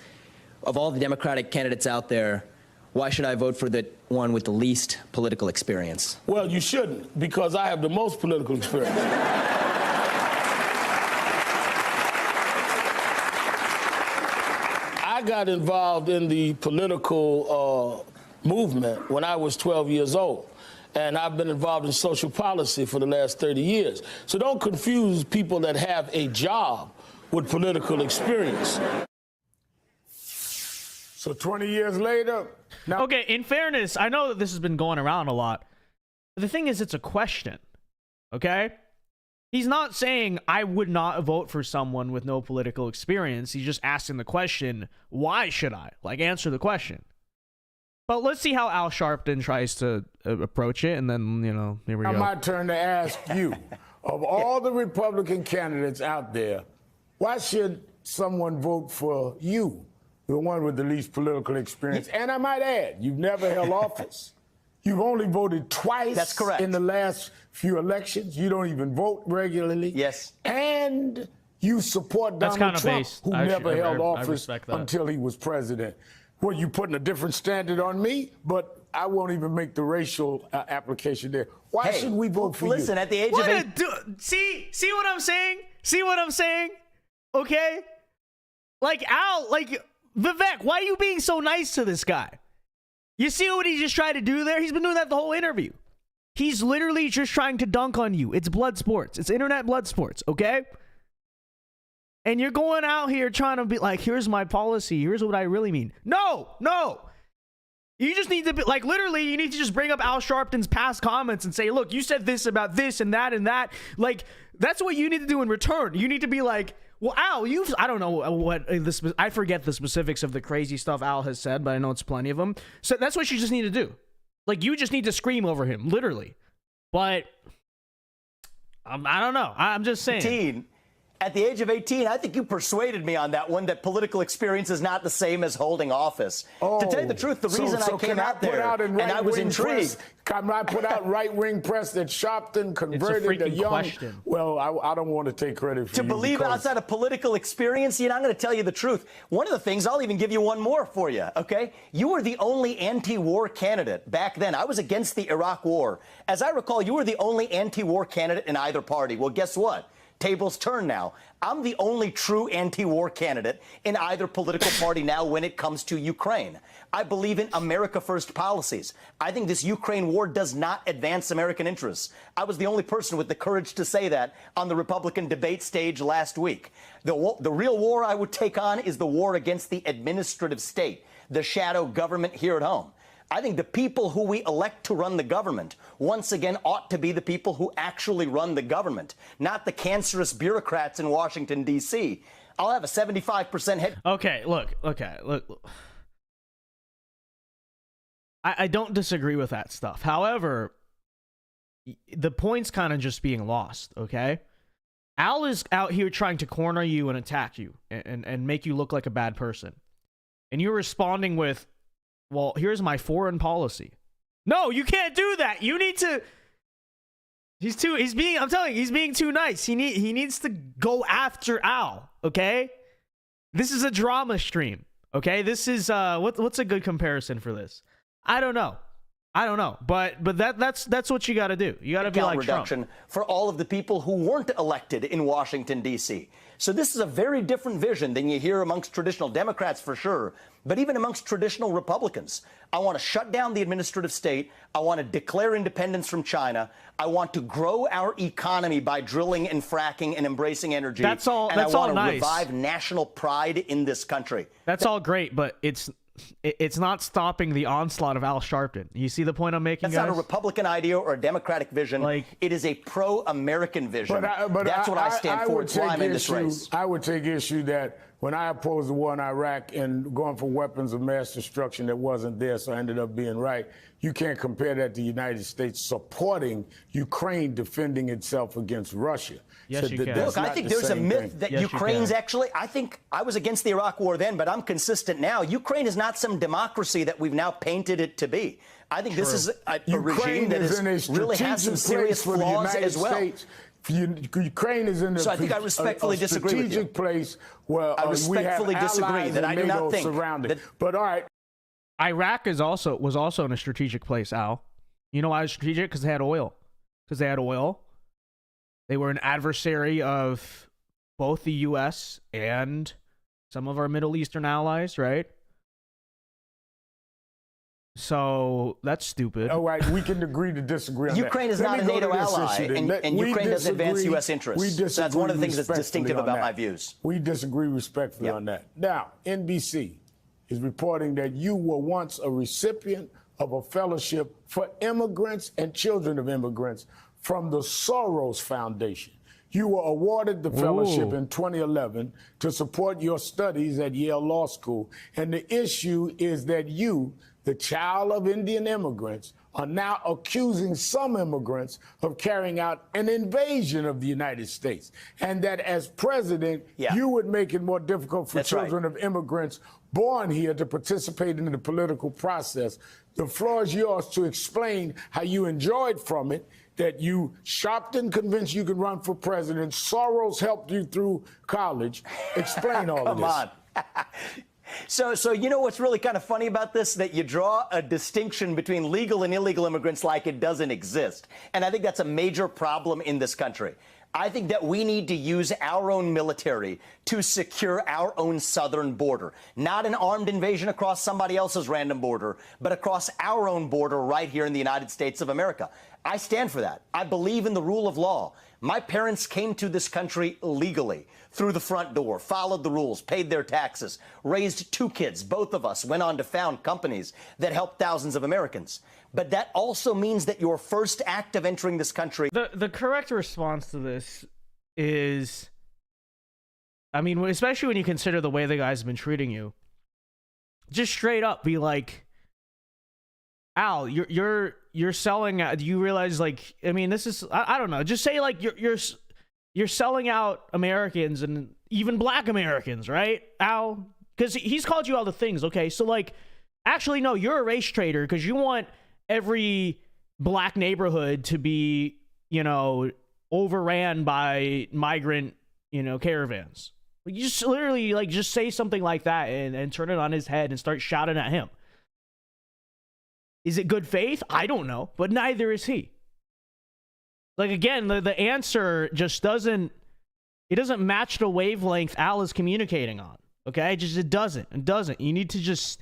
of all the Democratic candidates out there, why should I vote for the one with the least political experience?
Well, you shouldn't, because I have the most political experience. I got involved in the political movement when I was 12 years old. And I've been involved in social policy for the last 30 years. So don't confuse people that have a job with political experience. So 20 years later, now.
Okay, in fairness, I know that this has been going around a lot. But the thing is, it's a question, okay? He's not saying I would not vote for someone with no political experience. He's just asking the question, why should I? Like, answer the question. But let's see how Al Sharpton tries to approach it, and then, you know, here we go.
Now my turn to ask you, of all the Republican candidates out there, why should someone vote for you? The one with the least political experience. And I might add, you've never held office. You've only voted twice.
That's correct.
In the last few elections. You don't even vote regularly.
Yes.
And you support Donald Trump, who never held office until he was president. Well, you putting a different standard on me, but I won't even make the racial application there. Why should we vote for you?
Listen, at the age of 8.
See what I'm saying? See what I'm saying? Okay? Like, Al, like, Vivek, why are you being so nice to this guy? You see what he just tried to do there? He's been doing that the whole interview. He's literally just trying to dunk on you. It's blood sports. It's internet blood sports, okay? And you're going out here trying to be like, here's my policy. Here's what I really mean. No. You just need to be, like, literally, you need to just bring up Al Sharpton's past comments and say, look, you said this about this and that and that. Like, that's what you need to do in return. You need to be like, well, Al, I don't know what this, I forget the specifics of the crazy stuff Al has said, but I know it's plenty of them. So that's what you just need to do. Like, you just need to scream over him, literally. But I don't know. I'm just saying.
At the age of 18, I think you persuaded me on that one, that political experience is not the same as holding office. To tell you the truth, the reason I came out there, and I was intrigued.
Can I put out right-wing press that Sharpton converted a young...
question.
Well, I don't want to take credit for
to believe outside of political experience, you know, I'm going to tell you the truth. One of the things, I'll even give you one more for you, okay? You were the only anti-war candidate back then. I was against the Iraq War. As I recall, you were the only anti-war candidate in either party. Well, guess what? tables turn now. I'm the only true anti-war candidate in either political party now when it comes to Ukraine. I believe in America First policies. I think this Ukraine war does not advance American interests. I was the only person with the courage to say that on the Republican debate stage last week. The real war I would take on is the war against the administrative state, the shadow government here at home. I think the people who we elect to run the government, once again, ought to be the people who actually run the government, not the cancerous bureaucrats in Washington, D.C. I'll have a 75% hit.
Okay, look. I don't disagree with that stuff. However, the point's kind of just being lost, okay? Al is out here trying to corner you and attack you and make you look like a bad person. And you're responding with, well, here's my foreign policy. No, you can't do that. You need to. I'm telling you, he's being too nice. He needs to go after Al, okay? This is a drama stream, okay? This is what's a good comparison for this? I don't know. But that's what you got to do. You got to be like
reduction
Trump.
For all of the people who weren't elected in Washington, D.C. So this is a very different vision than you hear amongst traditional Democrats for sure, but even amongst traditional Republicans. I want to shut down the administrative state. I want to declare independence from China. I want to grow our economy by drilling and fracking and embracing energy.
That's all.
And
That's
I want
all
to
nice.
revive national pride in this country.
That's all great, but it's not stopping the onslaught of Al Sharpton. You see the point I'm making,
That's
guys?
not a Republican idea or a Democratic vision. It is a pro-American vision.
But
that's what I stand for. It's why I'm in this race.
I would take issue that when I opposed the war in Iraq and going for weapons of mass destruction that wasn't there, so I ended up being right. You can't compare that to the United States supporting Ukraine defending itself against Russia.
Yes, you can.
Look, I think there's a myth that
Yes,
Ukraine's actually, I think I was against the Iraq war then, but I'm consistent now. Ukraine is not some democracy that we've now painted it to be. I think this is a regime that really has some serious flaws as well.
Ukraine is in
So I think I respectfully disagree with you.
strategic place where
I respectfully disagree that I do not think
surrounded.
that.
But all right.
Iraq was also in a strategic place, Al. You know why it was strategic? Because they had oil. They were an adversary of both the U.S. and some of our Middle Eastern allies, right? So that's stupid.
All right, we can agree to disagree on
Ukraine
that.
is not a NATO ally, and Ukraine doesn't advance U.S. interests. So that's one of the things that's distinctive about my views.
We disagree respectfully on that. Now, NBC is reporting that you were once a recipient of a fellowship for immigrants and children of immigrants from the Soros Foundation. You were awarded the fellowship in 2011 to support your studies at Yale Law School. And the issue is that you, the child of Indian immigrants, are now accusing some immigrants of carrying out an invasion of the United States. And that as president, you would make it more difficult for children of immigrants born here to participate in the political process. The floor is yours to explain how you enjoyed from it, that you, Sharpton convinced you could run for president, Soros helped you through college. Explain all of this.
Come on. So you know what's really kind of funny about this? That you draw a distinction between legal and illegal immigrants like it doesn't exist. And I think that's a major problem in this country. I think that we need to use our own military to secure our own southern border. Not an armed invasion across somebody else's random border, but across our own border right here in the United States of America. I stand for that. I believe in the rule of law. My parents came to this country legally, through the front door, followed the rules, paid their taxes, raised 2 kids. Both of us went on to found companies that helped thousands of Americans. But that also means that your first act of entering this country...
The correct response to this is, I mean, especially when you consider the way the guy's been treating you, just straight up be like, Al, you're selling. Do you realize, like, I mean, this is, I don't know. Just say, like, you're selling out Americans and even black Americans, right, Al? Because he's called you all the things, okay? So, like, actually, no, you're a race traitor because you want every black neighborhood to be, you know, overran by migrant, you know, caravans. You just literally, like, just say something like that and turn it on his head and start shouting at him. Is it good faith? I don't know, but neither is he. Like, again, the answer just doesn't It doesn't match the wavelength Al is communicating on. Okay, it doesn't. You need to just,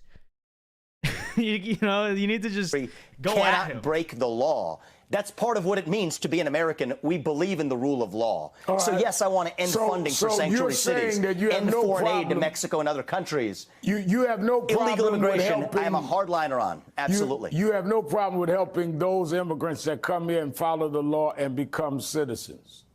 you need to just go at him.
Cannot break the law. That's part of what it means to be an American. We believe in the rule of law. So yes, I want to end funding for sanctuary cities, end foreign aid to Mexico and other countries.
You have no problem
illegal immigration.
with helping,
I am a hardliner on. Absolutely.
You have no problem with helping those immigrants that come here and follow the law and become citizens.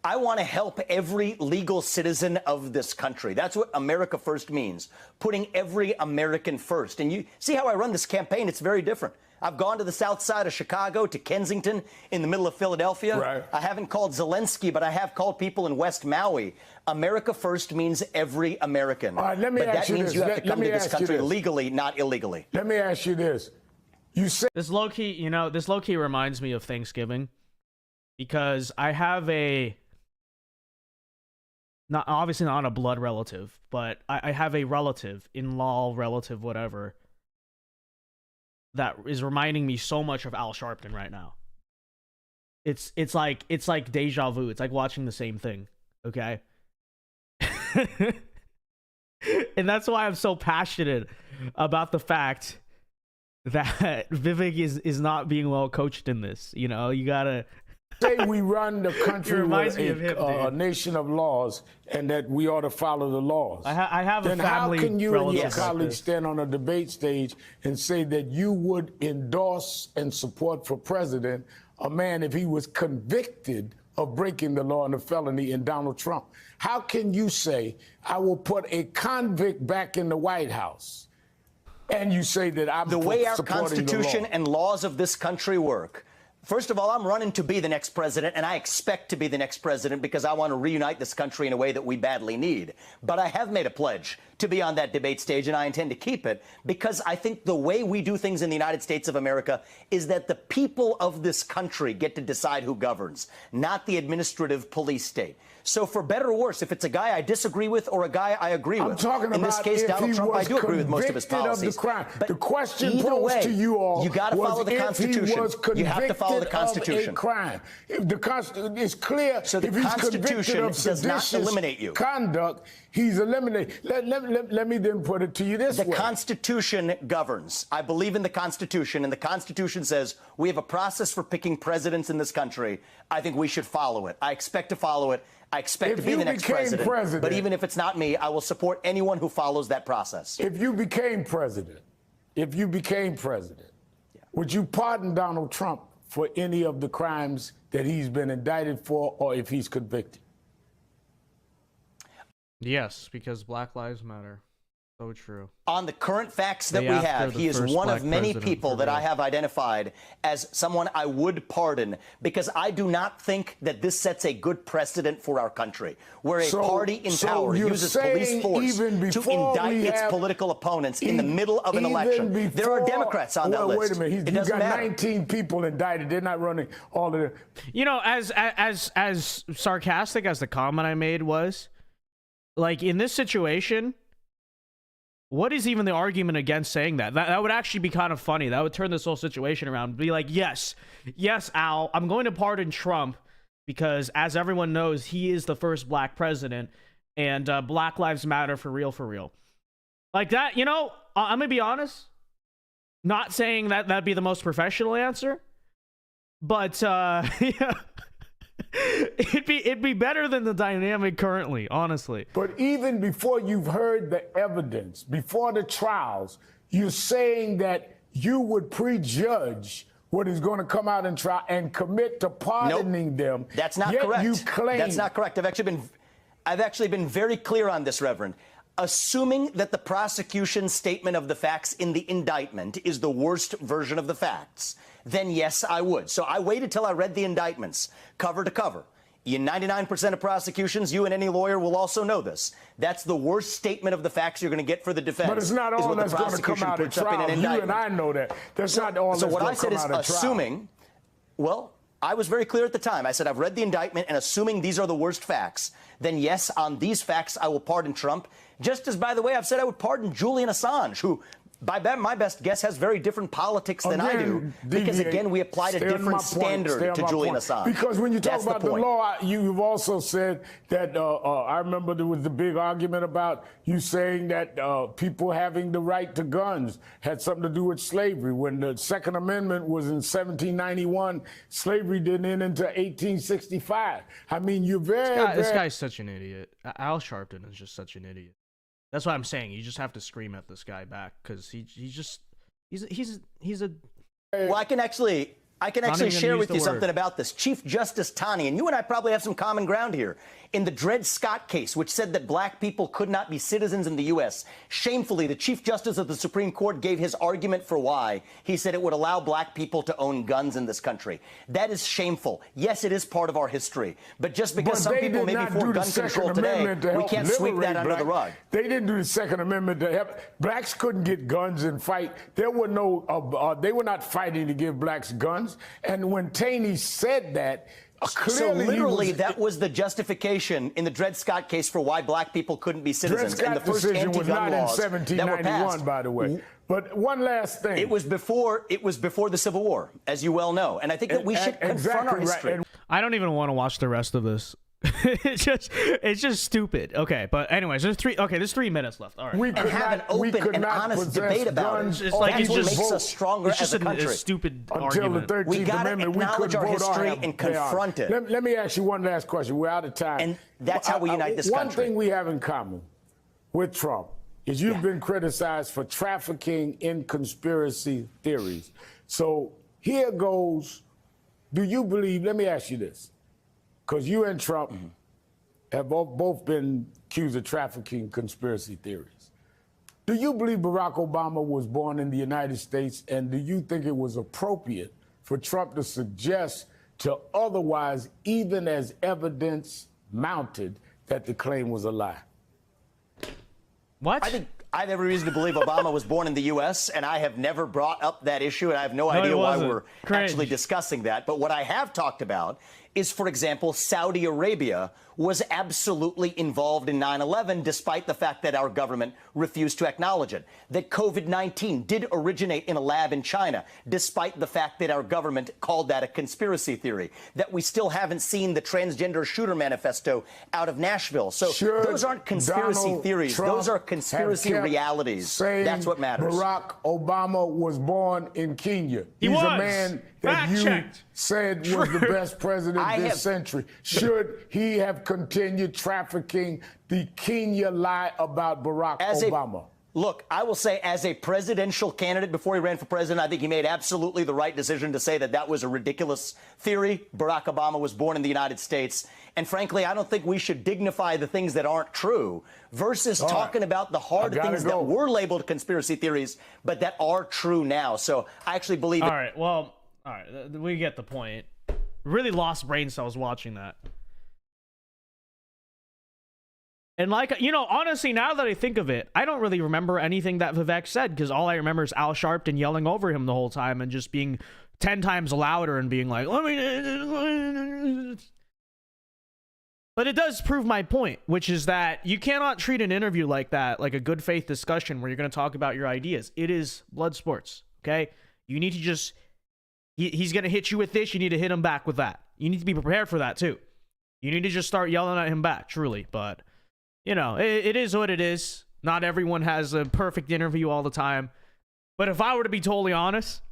I want to help every legal citizen of this country. That's what America First means, putting every American first. And you see how I run this campaign? It's very different. I've gone to the south side of Chicago, to Kensington, in the middle of Philadelphia.
Right.
I haven't called Zelensky, but I have called people in West Maui. America First means every American.
All right, let me
but
ask
that
you
means
this.
you have to come to this country
this.
legally, not illegally.
Let me ask you this. You say
This low-key, this low-key reminds me of Thanksgiving, because I have obviously not a blood relative, but I have a relative, in-law, relative, whatever, that is reminding me so much of Al Sharpton right now. It's like deja vu. It's like watching the same thing. Okay. And that's why I'm so passionate about the fact that Vivek is not being well coached in this. You gotta
say we run the country with a
him,
nation of laws and that we ought to follow the laws.
I have
then
a family.
How can you and your
relative
colleagues stand on a debate stage and say that you would endorse and support for president a man if he was convicted of breaking the law and a felony in Donald Trump? How can you say, I will put a convict back in the White House, and you say that I'm
the way our
supporting
Constitution
the law?
and laws of this country work? First of all, I'm running to be the next president, and I expect to be the next president because I want to reunite this country in a way that we badly need. But I have made a pledge to be on that debate stage, and I intend to keep it because I think the way we do things in the United States of America is that the people of this country get to decide who governs, not the administrative police state. So for better or worse, if it's a guy I disagree with or a guy I agree with,
I'm talking
in this
about
case,
if
Donald
he
Trump, I
was
do agree with most of his
convicted
policies.
of the crime.
But
the question
either
posed
way,
to you all
you got to follow the Constitution.
If he was convicted
you have to follow the Constitution.
Of a crime. If the Constitution is clear,
so the
if he's
Constitution
convicted of
does not
seditious
eliminate you.
conduct, he's eliminated. Let me then put it to you this way.
The Constitution governs. I believe in the Constitution, and the Constitution says we have a process for picking presidents in this country. I think we should follow it. I expect to follow it. I expect to be the next president. But even if it's not me, I will support anyone who follows that process.
If you became president, would you pardon Donald Trump for any of the crimes that he's been indicted for, or if he's convicted?
Yes, because Black Lives Matter. So true.
On the current facts that we have, he is one of many people that I have identified as someone I would pardon because I do not think that this sets a good precedent for our country, where a party in power uses police force to indict its political opponents in the middle of an election. There are Democrats on that list.
Wait a minute. He's got 19 people indicted. They're not running all of them.
As sarcastic as the comment I made was, like, in this situation, what is even the argument against saying that? That would actually be kind of funny. That would turn this whole situation around. Be like, yes, Al, I'm going to pardon Trump because, as everyone knows, he is the first black president, and Black Lives Matter for real. Like that, I'm going to be honest. Not saying that that'd be the most professional answer, but yeah. It'd be better than the dynamic currently, honestly.
But even before you've heard the evidence, before the trials, you're saying that you would prejudge what is going to come out in trial and commit to pardoning them.
That's not
Yet
correct.
You claim
that's not correct. I've actually been very clear on this, Reverend. Assuming that the prosecution's statement of the facts in the indictment is the worst version of the facts, then yes, I would. So I waited till I read the indictments cover to cover. In 99% of prosecutions, you and any lawyer will also know this. That's the worst statement of the facts you're going to get for the defense.
But it's not all that's going to come out of trial. You and I know that. That's not all that's going to come out of trial. So what I said is
assuming, well, I was very clear at the time. I said, I've read the indictment, and assuming these are the worst facts, then yes, on these facts, I will pardon Trump. Just as, by the way, I've said I would pardon Julian Assange, who my best guess, has very different politics than I do, because again, we applied a different standard to Julian Assange.
Because when you talk about the law, you've also said that I remember there was the big argument about you saying that people having the right to guns had something to do with slavery. When the Second Amendment was in 1791, slavery didn't end until 1865. I mean, you're
this guy's such an idiot. Al Sharpton is just such an idiot. That's what I'm saying. You just have to scream at this guy back, because he's a.
Well, I can actually share with you something about this. Chief Justice Taney, and you and I probably have some common ground here. In the Dred Scott case, which said that black people could not be citizens in the U.S., shamefully, the Chief Justice of the Supreme Court gave his argument for why. He said it would allow black people to own guns in this country. That is shameful. Yes, it is part of our history. But just because some people may be for gun control today, we can't sweep that under the rug.
They didn't do the Second Amendment to help. Blacks couldn't get guns and fight. There were no, they were not fighting to give blacks guns. And when Taney said that, clearly,
so literally, that was the justification in the Dred Scott case for why black people couldn't be citizens.
Dred Scott
and the first
decision was
anti-gun
not in
laws
1791, by the way. But one last thing.
It was before the Civil War, as you well know. And I think that we should confront our history.
Right.
I don't even want to watch the rest of this. it's just stupid. Okay, but anyways, there's 3 minutes left. All right.
We could have an open and honest debate about it.
It's like
That's what makes us stronger as a country.
A stupid
until
argument.
the 13th
we got to
Amendment,
acknowledge our history and confront it.
Let me ask you one last question. We're out of time.
And that's how we unite this country.
One thing we have in common with Trump is you've been criticized for trafficking in conspiracy theories. So here goes. Do you believe, let me ask you this, because you and Trump have both been accused of trafficking conspiracy theories. Do you believe Barack Obama was born in the United States, and do you think it was appropriate for Trump to suggest to otherwise, even as evidence mounted, that the claim was a lie?
What?
I think I have every reason to believe Obama was born in the U.S., and I have never brought up that issue, and I have no idea why we're actually discussing that. But what I have talked about is, for example, Saudi Arabia was absolutely involved in 9/11, despite the fact that our government refused to acknowledge it. That COVID-19 did originate in a lab in China, despite the fact that our government called that a conspiracy theory. That we still haven't seen the transgender shooter manifesto out of Nashville. So those aren't conspiracy theories. Those are conspiracy realities. That's what matters.
Barack Obama was born in Kenya. He's a man that you said was the best president this century. Should he have continued trafficking the Kenya lie about Barack Obama?
Look, I will say, as a presidential candidate before he ran for president, I think he made absolutely the right decision to say that that was a ridiculous theory. Barack Obama was born in the United States. And frankly, I don't think we should dignify the things that aren't true versus talking about the hard things that were labeled conspiracy theories, but that are true now. So I actually believe.
All right. Well, all right. We get the point. Really lost brain cells watching that. And like, you know, honestly, now that I think of it, I don't really remember anything that Vivek said, because all I remember is Al Sharpton yelling over him the whole time and just being 10 times louder and being like, let me. But it does prove my point, which is that you cannot treat an interview like that, like a good faith discussion where you're going to talk about your ideas. It is blood sports, okay? You need to just, he's going to hit you with this, you need to hit him back with that. You need to be prepared for that too. You need to just start yelling at him back, truly, but... You know, it is what it is. Not everyone has a perfect interview all the time. But if I were to be totally honest,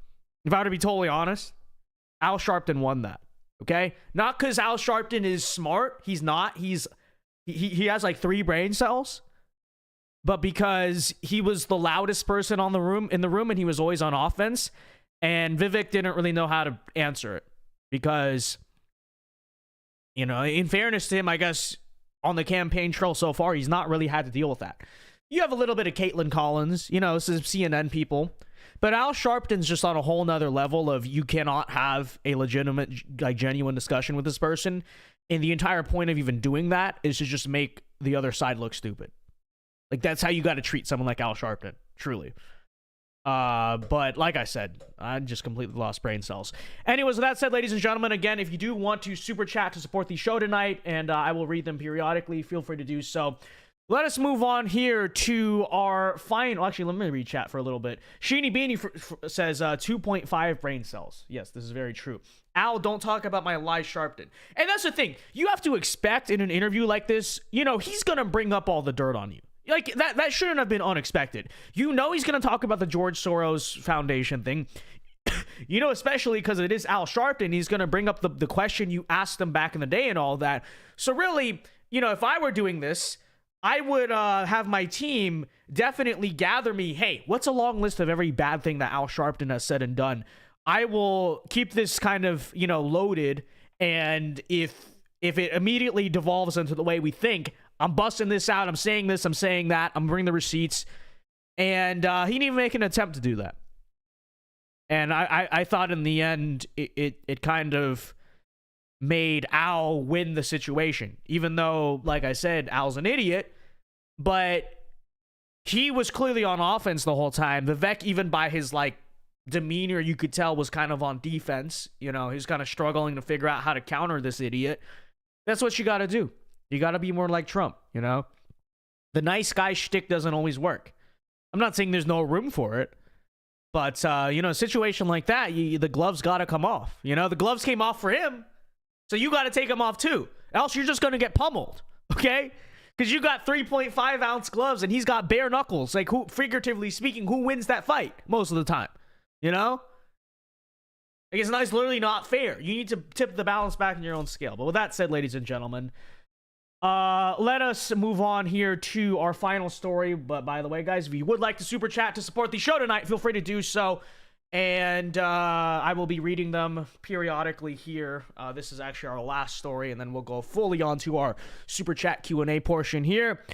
Al Sharpton won that. Okay? Not because Al Sharpton is smart. He's not. He has like 3 brain cells. But because he was the loudest person in the room and he was always on offense. And Vivek didn't really know how to answer it. Because, you know, in fairness to him, I guess... on the campaign trail so far, he's not really had to deal with that. You have a little bit of Caitlin Collins, you know, some CNN people. But Al Sharpton's just on a whole nother level of you cannot have a legitimate, like, genuine discussion with this person. And the entire point of even doing that is to just make the other side look stupid. Like, that's how you got to treat someone like Al Sharpton, truly. But like I said, I just completely lost brain cells. Anyways, with that said, ladies and gentlemen, again, if you do want to super chat to support the show tonight, and I will read them periodically, feel free to do so. Let us move on here to our final. Actually, let me read chat for a little bit. Sheeny Beanie says 2.5 brain cells. Yes, this is very true. Al, don't talk about my lie, Sharpton. And that's the thing. You have to expect in an interview like this, you know, he's going to bring up all the dirt on you. Like, that shouldn't have been unexpected. You know he's going to talk about the George Soros Foundation thing. You know, especially because it is Al Sharpton, he's going to bring up the question you asked him back in the day and all that. So really, you know, if I were doing this, I would have my team definitely gather me, hey, what's a long list of every bad thing that Al Sharpton has said and done? I will keep this kind of, you know, loaded, and if it immediately devolves into the way we think, I'm busting this out, I'm saying this, I'm saying that, I'm bringing the receipts, and he didn't even make an attempt to do that. And I thought in the end, it kind of made Al win the situation, even though, like I said, Al's an idiot, but he was clearly on offense the whole time. Vivek, even by his like demeanor, you could tell was kind of on defense. You know, he's kind of struggling to figure out how to counter this idiot. That's what you got to do. You got to be more like Trump, you know? The nice guy shtick doesn't always work. I'm not saying there's no room for it, but, you know, a situation like that, the gloves got to come off. You know, the gloves came off for him. So you got to take them off too. Else you're just going to get pummeled, okay? Because you got 3.5 ounce gloves and he's got bare knuckles. Like, who, figuratively speaking, who wins that fight most of the time? You know? Like, it's literally not fair. You need to tip the balance back in your own scale. But with that said, ladies and gentlemen, let us move on here to our final story. But by the way, guys, if you would like to super chat to support the show tonight, feel free to do so. And I will be reading them periodically here. This is actually our last story, and then we'll go fully on to our super chat Q&A portion here.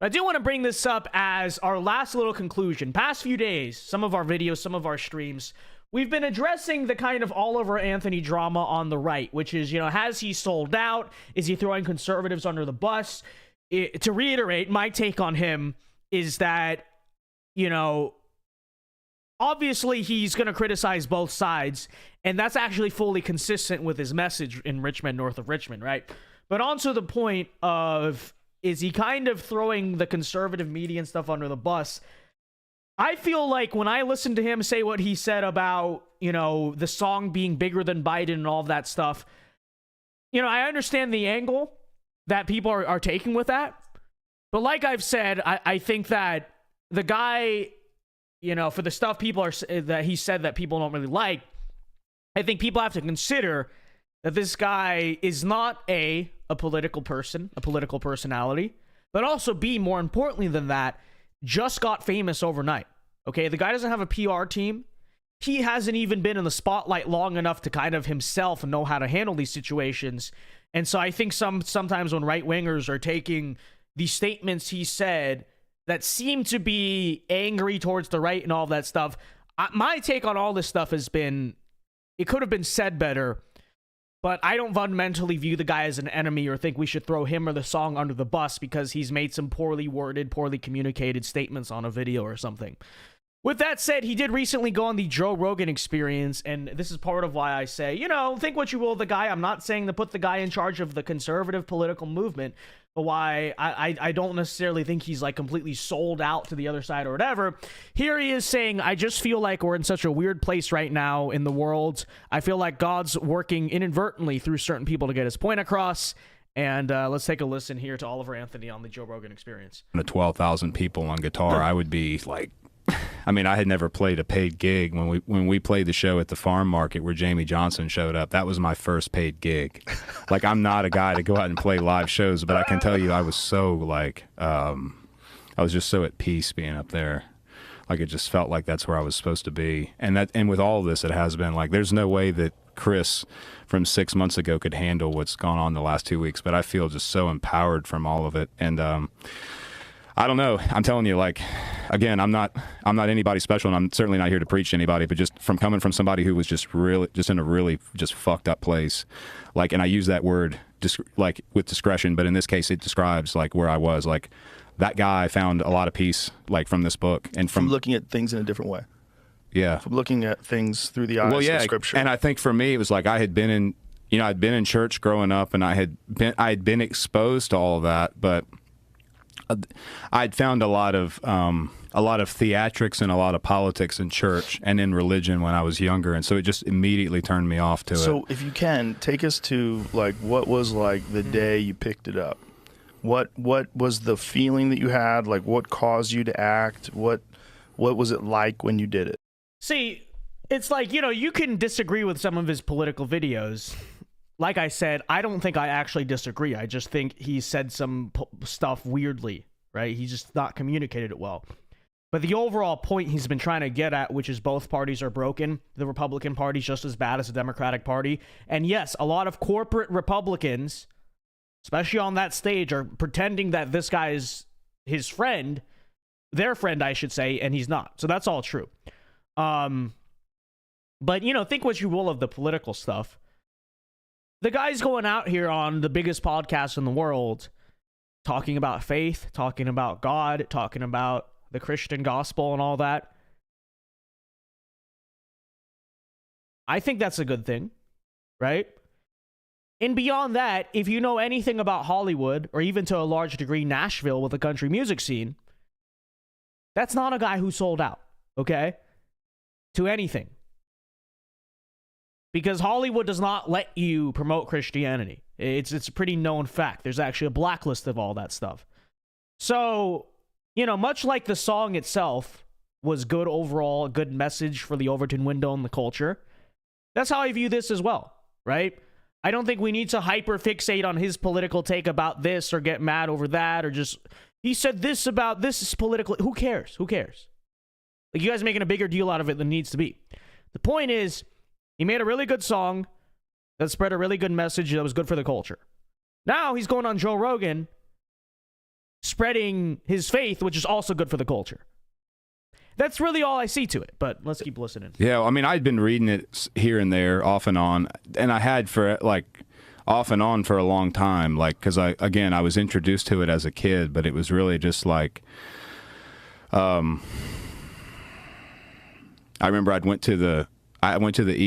I do want to bring this up as our last little conclusion. Past few days, some of our videos, some of our streams, we've been addressing the kind of Oliver Anthony drama on the right, which is, you know, has he sold out? Is he throwing conservatives under the bus? To reiterate, my take on him is that, you know, obviously he's going to criticize both sides, and that's actually fully consistent with his message in Richmond, north of Richmond, right? But on to the point of, is he kind of throwing the conservative media and stuff under the bus? I feel like when I listened to him say what he said about, you know, the song being bigger than Biden and all of that stuff, you know, I understand the angle that people are taking with that. But like I've said, I think that the guy, you know, for the stuff that he said that people don't really like, I think people have to consider that this guy is not a political person, a political personality, but also B, more importantly than that, just got famous overnight. Okay, the guy doesn't have a PR team. He hasn't even been in the spotlight long enough to kind of himself know how to handle these situations. And so I think sometimes when right-wingers are taking the statements he said that seem to be angry towards the right and all of that stuff, my take on all this stuff has been, it could have been said better, but I don't fundamentally view the guy as an enemy or think we should throw him or the song under the bus because he's made some poorly worded, poorly communicated statements on a video or something. With that said, he did recently go on the Joe Rogan Experience, and this is part of why I say, you know, think what you will of the guy. I'm not saying to put the guy in charge of the conservative political movement, but why I don't necessarily think he's like completely sold out to the other side or whatever. Here he is saying, I just feel like we're in such a weird place right now in the world. I feel like God's working inadvertently through certain people to get his point across. And let's take a listen here to Oliver Anthony on the Joe Rogan Experience.
12,000 people on guitar, I would be like, I mean, I had never played a paid gig. When we played the show at the farm market where Jamie Johnson showed up, that was my first paid gig. Like, I'm not a guy to go out and play live shows, but I can tell you I was so like, I was just so at peace being up there. Like, it just felt like that's where I was supposed to be. And with all of this, it has been like, there's no way that Chris from 6 months ago could handle what's gone on the last 2 weeks, but I feel just so empowered from all of it. And I don't know. I'm telling you, like, again, I'm not anybody special, and I'm certainly not here to preach to anybody, but just from coming from somebody who was just in a really fucked up place, like, and I use that word like with discretion, but in this case, it describes like where I was. Like, that guy found a lot of peace, like, from this book and from
looking at things in a different way.
Yeah,
from looking at things through the eyes of Scripture.
And I think for me, it was like I had been in, I'd been in church growing up, and I had been exposed to all of that, but I'd found a lot of theatrics and a lot of politics in church and in religion when I was younger, and so it just immediately turned me off to it.
So if you can, take us to like what was like the day you picked it up. What was the feeling that you had? Like what caused you to act? What was it like when you did it?
See, it's like, you know, you can disagree with some of his political videos. Like I said, I don't think I actually disagree. I just think he said some stuff weirdly, right? He's just not communicated it well. But the overall point he's been trying to get at, which is both parties are broken. The Republican Party's just as bad as the Democratic Party. And yes, a lot of corporate Republicans, especially on that stage, are pretending that this guy is his friend, their friend, I should say, and he's not. So that's all true. But, you know, think what you will of the political stuff. The guy's going out here on the biggest podcast in the world, talking about faith, talking about God, talking about the Christian gospel and all that. I think that's a good thing, right? And beyond that, if you know anything about Hollywood, or even to a large degree Nashville with the country music scene, that's not a guy who sold out, okay? To anything. Because Hollywood does not let you promote Christianity. It's a pretty known fact. There's actually a blacklist of all that stuff. So, you know, much like the song itself was good overall, a good message for the Overton window and the culture, that's how I view this as well, right? I don't think we need to hyper-fixate on his political take about this or get mad over that or just, he said this about this is political. Who cares? Who cares? Like, you guys are making a bigger deal out of it than it needs to be. The point is, he made a really good song that spread a really good message that was good for the culture. Now he's going on Joe Rogan, spreading his faith, which is also good for the culture. That's really all I see to it, but let's keep listening.
Yeah, I mean, I'd been reading it here and there, off and on, and I had for, like, off and on for a long time, like, because I was introduced to it as a kid, but it was really just like, I remember I went to the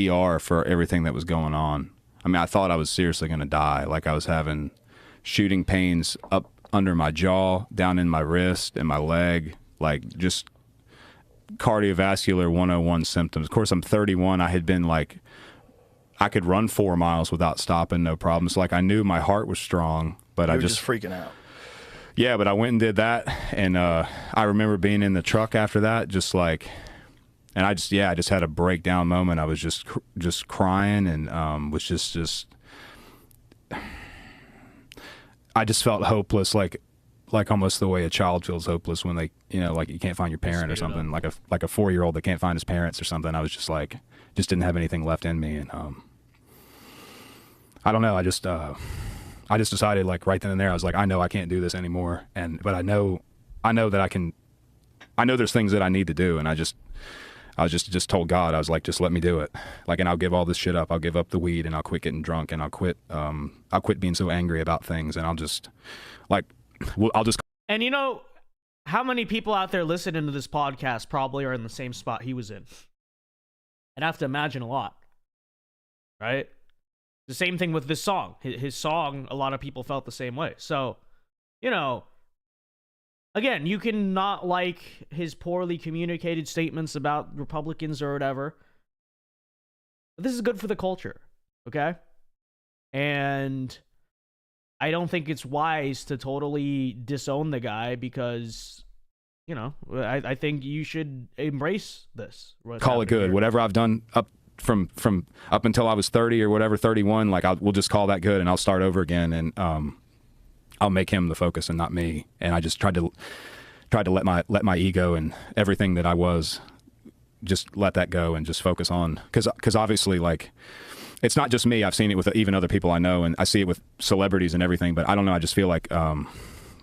ER for everything that was going on. I mean, I thought I was seriously going to die. Like, I was having shooting pains up under my jaw, down in my wrist and my leg, like just cardiovascular 101 symptoms. Of course, I'm 31. I had been like, I could run 4 miles without stopping, no problems. Like, I knew my heart was strong, but I just
freaking out.
Yeah, but I went and did that, and I remember being in the truck after that, just like. And I just had a breakdown moment. I was just crying and was just I just felt hopeless, like almost the way a child feels hopeless when they, you know, like you can't find your parent or something, like a 4-year-old that can't find his parents or something. I was just like, just didn't have anything left in me, and I don't know. I just decided, like, right then and there, I was like, I know I can't do this anymore, but I know that I can. I know there's things that I need to do, and I just told God, I was like, just let me do it. Like, and I'll give all this shit up. I'll give up the weed, and I'll quit getting drunk, and I'll quit being so angry about things, and I'll just.
And you know, how many people out there listening to this podcast probably are in the same spot he was in? I'd have to imagine a lot, right? The same thing with this song. His song, a lot of people felt the same way. So, you know, again, you can not like his poorly communicated statements about Republicans or whatever. But this is good for the culture, okay? And I don't think it's wise to totally disown the guy because, you know, I think you should embrace this.
Call it good. Here. Whatever I've done up from up until I was 30 or whatever, 31, like we'll just call that good, and I'll start over again, and I'll make him the focus and not me. And I just tried to let my ego and everything that I was, just let that go and just focus on, because obviously, like, it's not just me. I've seen it with even other people I know, and I see it with celebrities and everything. But I don't know. I just feel like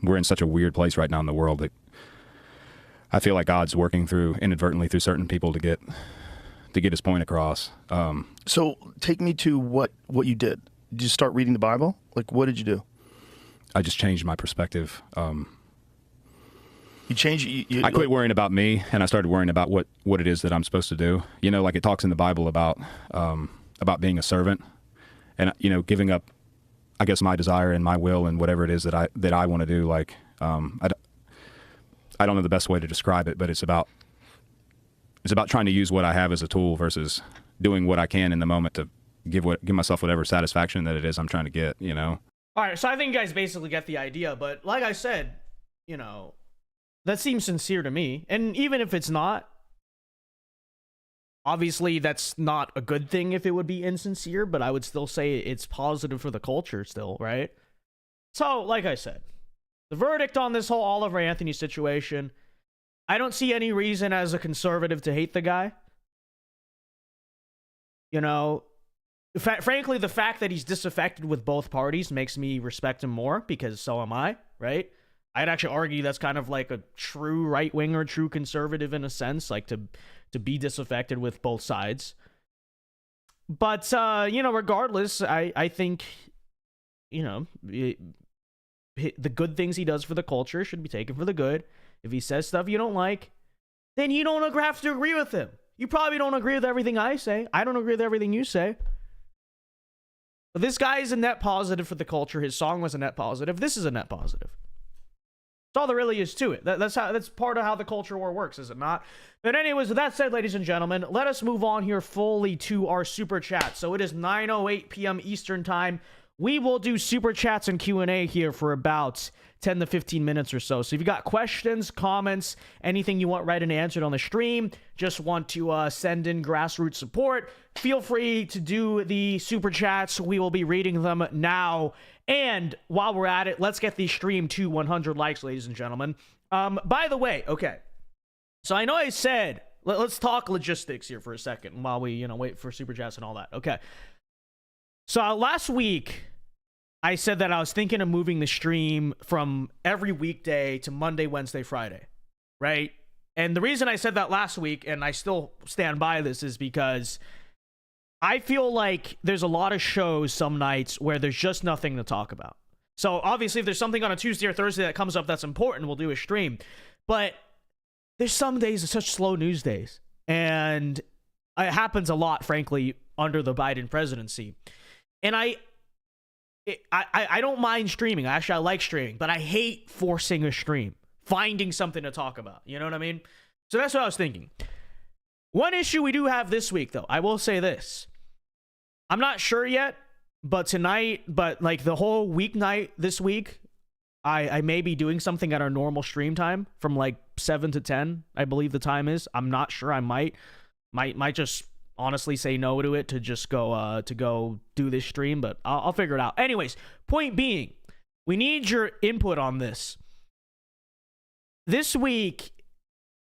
we're in such a weird place right now in the world that I feel like God's working inadvertently through certain people to get his point across.
So take me to what you did. Did you start reading the Bible? Like, what did you do?
I just changed my perspective.
You changed.
I quit worrying about me, and I started worrying about what it is that I'm supposed to do. You know, like it talks in the Bible about being a servant, and, you know, giving up, I guess, my desire and my will and whatever it is that I want to do. Like, I don't know the best way to describe it, but it's about trying to use what I have as a tool versus doing what I can in the moment to give myself whatever satisfaction that it is I'm trying to get, you know?
All right, so I think you guys basically get the idea, but like I said, you know, that seems sincere to me. And even if it's not, obviously that's not a good thing if it would be insincere, but I would still say it's positive for the culture still, right? So, like I said, the verdict on this whole Oliver Anthony situation, I don't see any reason as a conservative to hate the guy. You know, frankly, the fact that he's disaffected with both parties makes me respect him more, because so am I, right? I'd actually argue that's kind of like a true right-winger, true conservative in a sense, like to be disaffected with both sides. But, you know, regardless, I think, you know, the good things he does for the culture should be taken for the good. If he says stuff you don't like, then you don't have to agree with him. You probably don't agree with everything I say. I don't agree with everything you say. But this guy is a net positive for the culture. His song was a net positive. This is a net positive. That's all there really is to it. That's part of how the culture war works, is it not? But anyways, with that said, ladies and gentlemen, let us move on here fully to our super chat. So it is 9:08 p.m. Eastern time. We will do super chats and Q&A here for about 10 to 15 minutes or so. So if you got questions, comments, anything you want read and answered on the stream, just want to send in grassroots support, feel free to do the super chats. We will be reading them now. And while we're at it, let's get the stream to 100 likes, ladies and gentlemen. By the way, okay. So I know I said, let's talk logistics here for a second while we, you know, wait for super chats and all that. Okay. So last week, I said that I was thinking of moving the stream from every weekday to Monday, Wednesday, Friday, right? And the reason I said that last week, and I still stand by this, is because I feel like there's a lot of shows some nights where there's just nothing to talk about. So obviously, if there's something on a Tuesday or Thursday that comes up that's important, we'll do a stream. But there's some days, it's such slow news days. And it happens a lot, frankly, under the Biden presidency. And I don't mind streaming. Actually, I like streaming, but I hate forcing a stream, finding something to talk about. You know what I mean? So that's what I was thinking. One issue we do have this week, though, I will say this. I'm not sure yet, but like the whole weeknight this week, I may be doing something at our normal stream time from like 7 to 10, I believe the time is. I'm not sure. I might just honestly say no to it to just go do this stream, but I'll figure it out. Anyways, point being, we need your input on this. This week,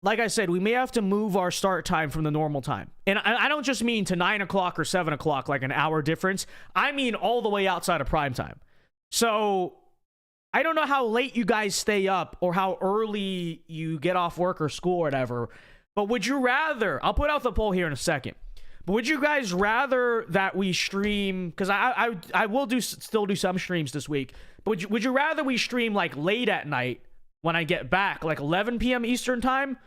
like I said, we may have to move our start time from the normal time. And I don't just mean to 9 o'clock or 7 o'clock, like an hour difference. I mean all the way outside of prime time. So I don't know how late you guys stay up or how early you get off work or school or whatever, but would you rather, I'll put out the poll here in a second, but would you guys rather that we stream, because I will still do some streams this week, but would you rather we stream like late at night when I get back, like 11 p.m. Eastern time,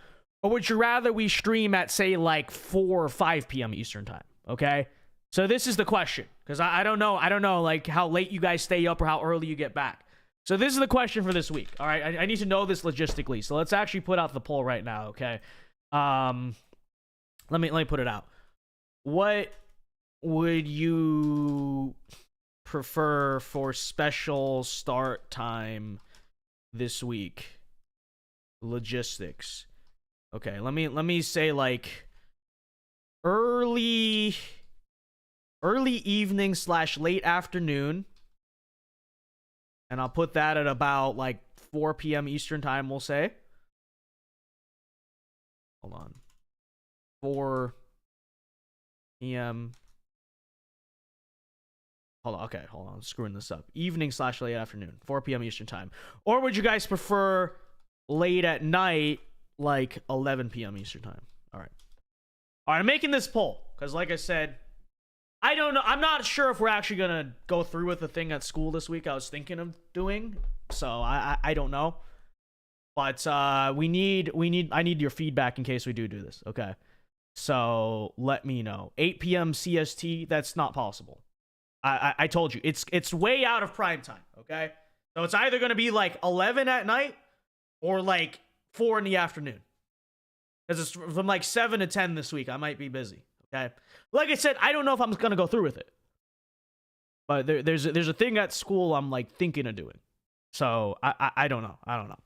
or would you rather we stream at, say, like 4 or 5 p.m. Eastern time? Okay? So this is the question, because I don't know like how late you guys stay up or how early you get back. So this is the question for this week. All right, I need to know this logistically. So let's actually put out the poll right now, okay? Let me put it out. What would you prefer for special start time this week? Logistics. Okay, let me say like early evening / late afternoon. And I'll put that at about like 4 p.m. Eastern time, we'll say. Hold on. 4 p.m. Hold on. Okay, hold on. I'm screwing this up. Evening / late afternoon. 4 p.m. Eastern time. Or would you guys prefer late at night, like 11 p.m. Eastern time? All right. All right, I'm making this poll because, like I said, I don't know. I'm not sure if we're actually going to go through with the thing at school this week I was thinking of doing. So I don't know. But I need your feedback in case we do this. Okay. So let me know. 8 p.m. CST, that's not possible. I told you. It's way out of prime time, okay? So it's either going to be like 11 at night or like 4 in the afternoon. Because it's from like 7 to 10 this week. I might be busy. Okay. Like I said, I don't know if I'm going to go through with it. But there's a thing at school I'm like thinking of doing. So I don't know. I don't know.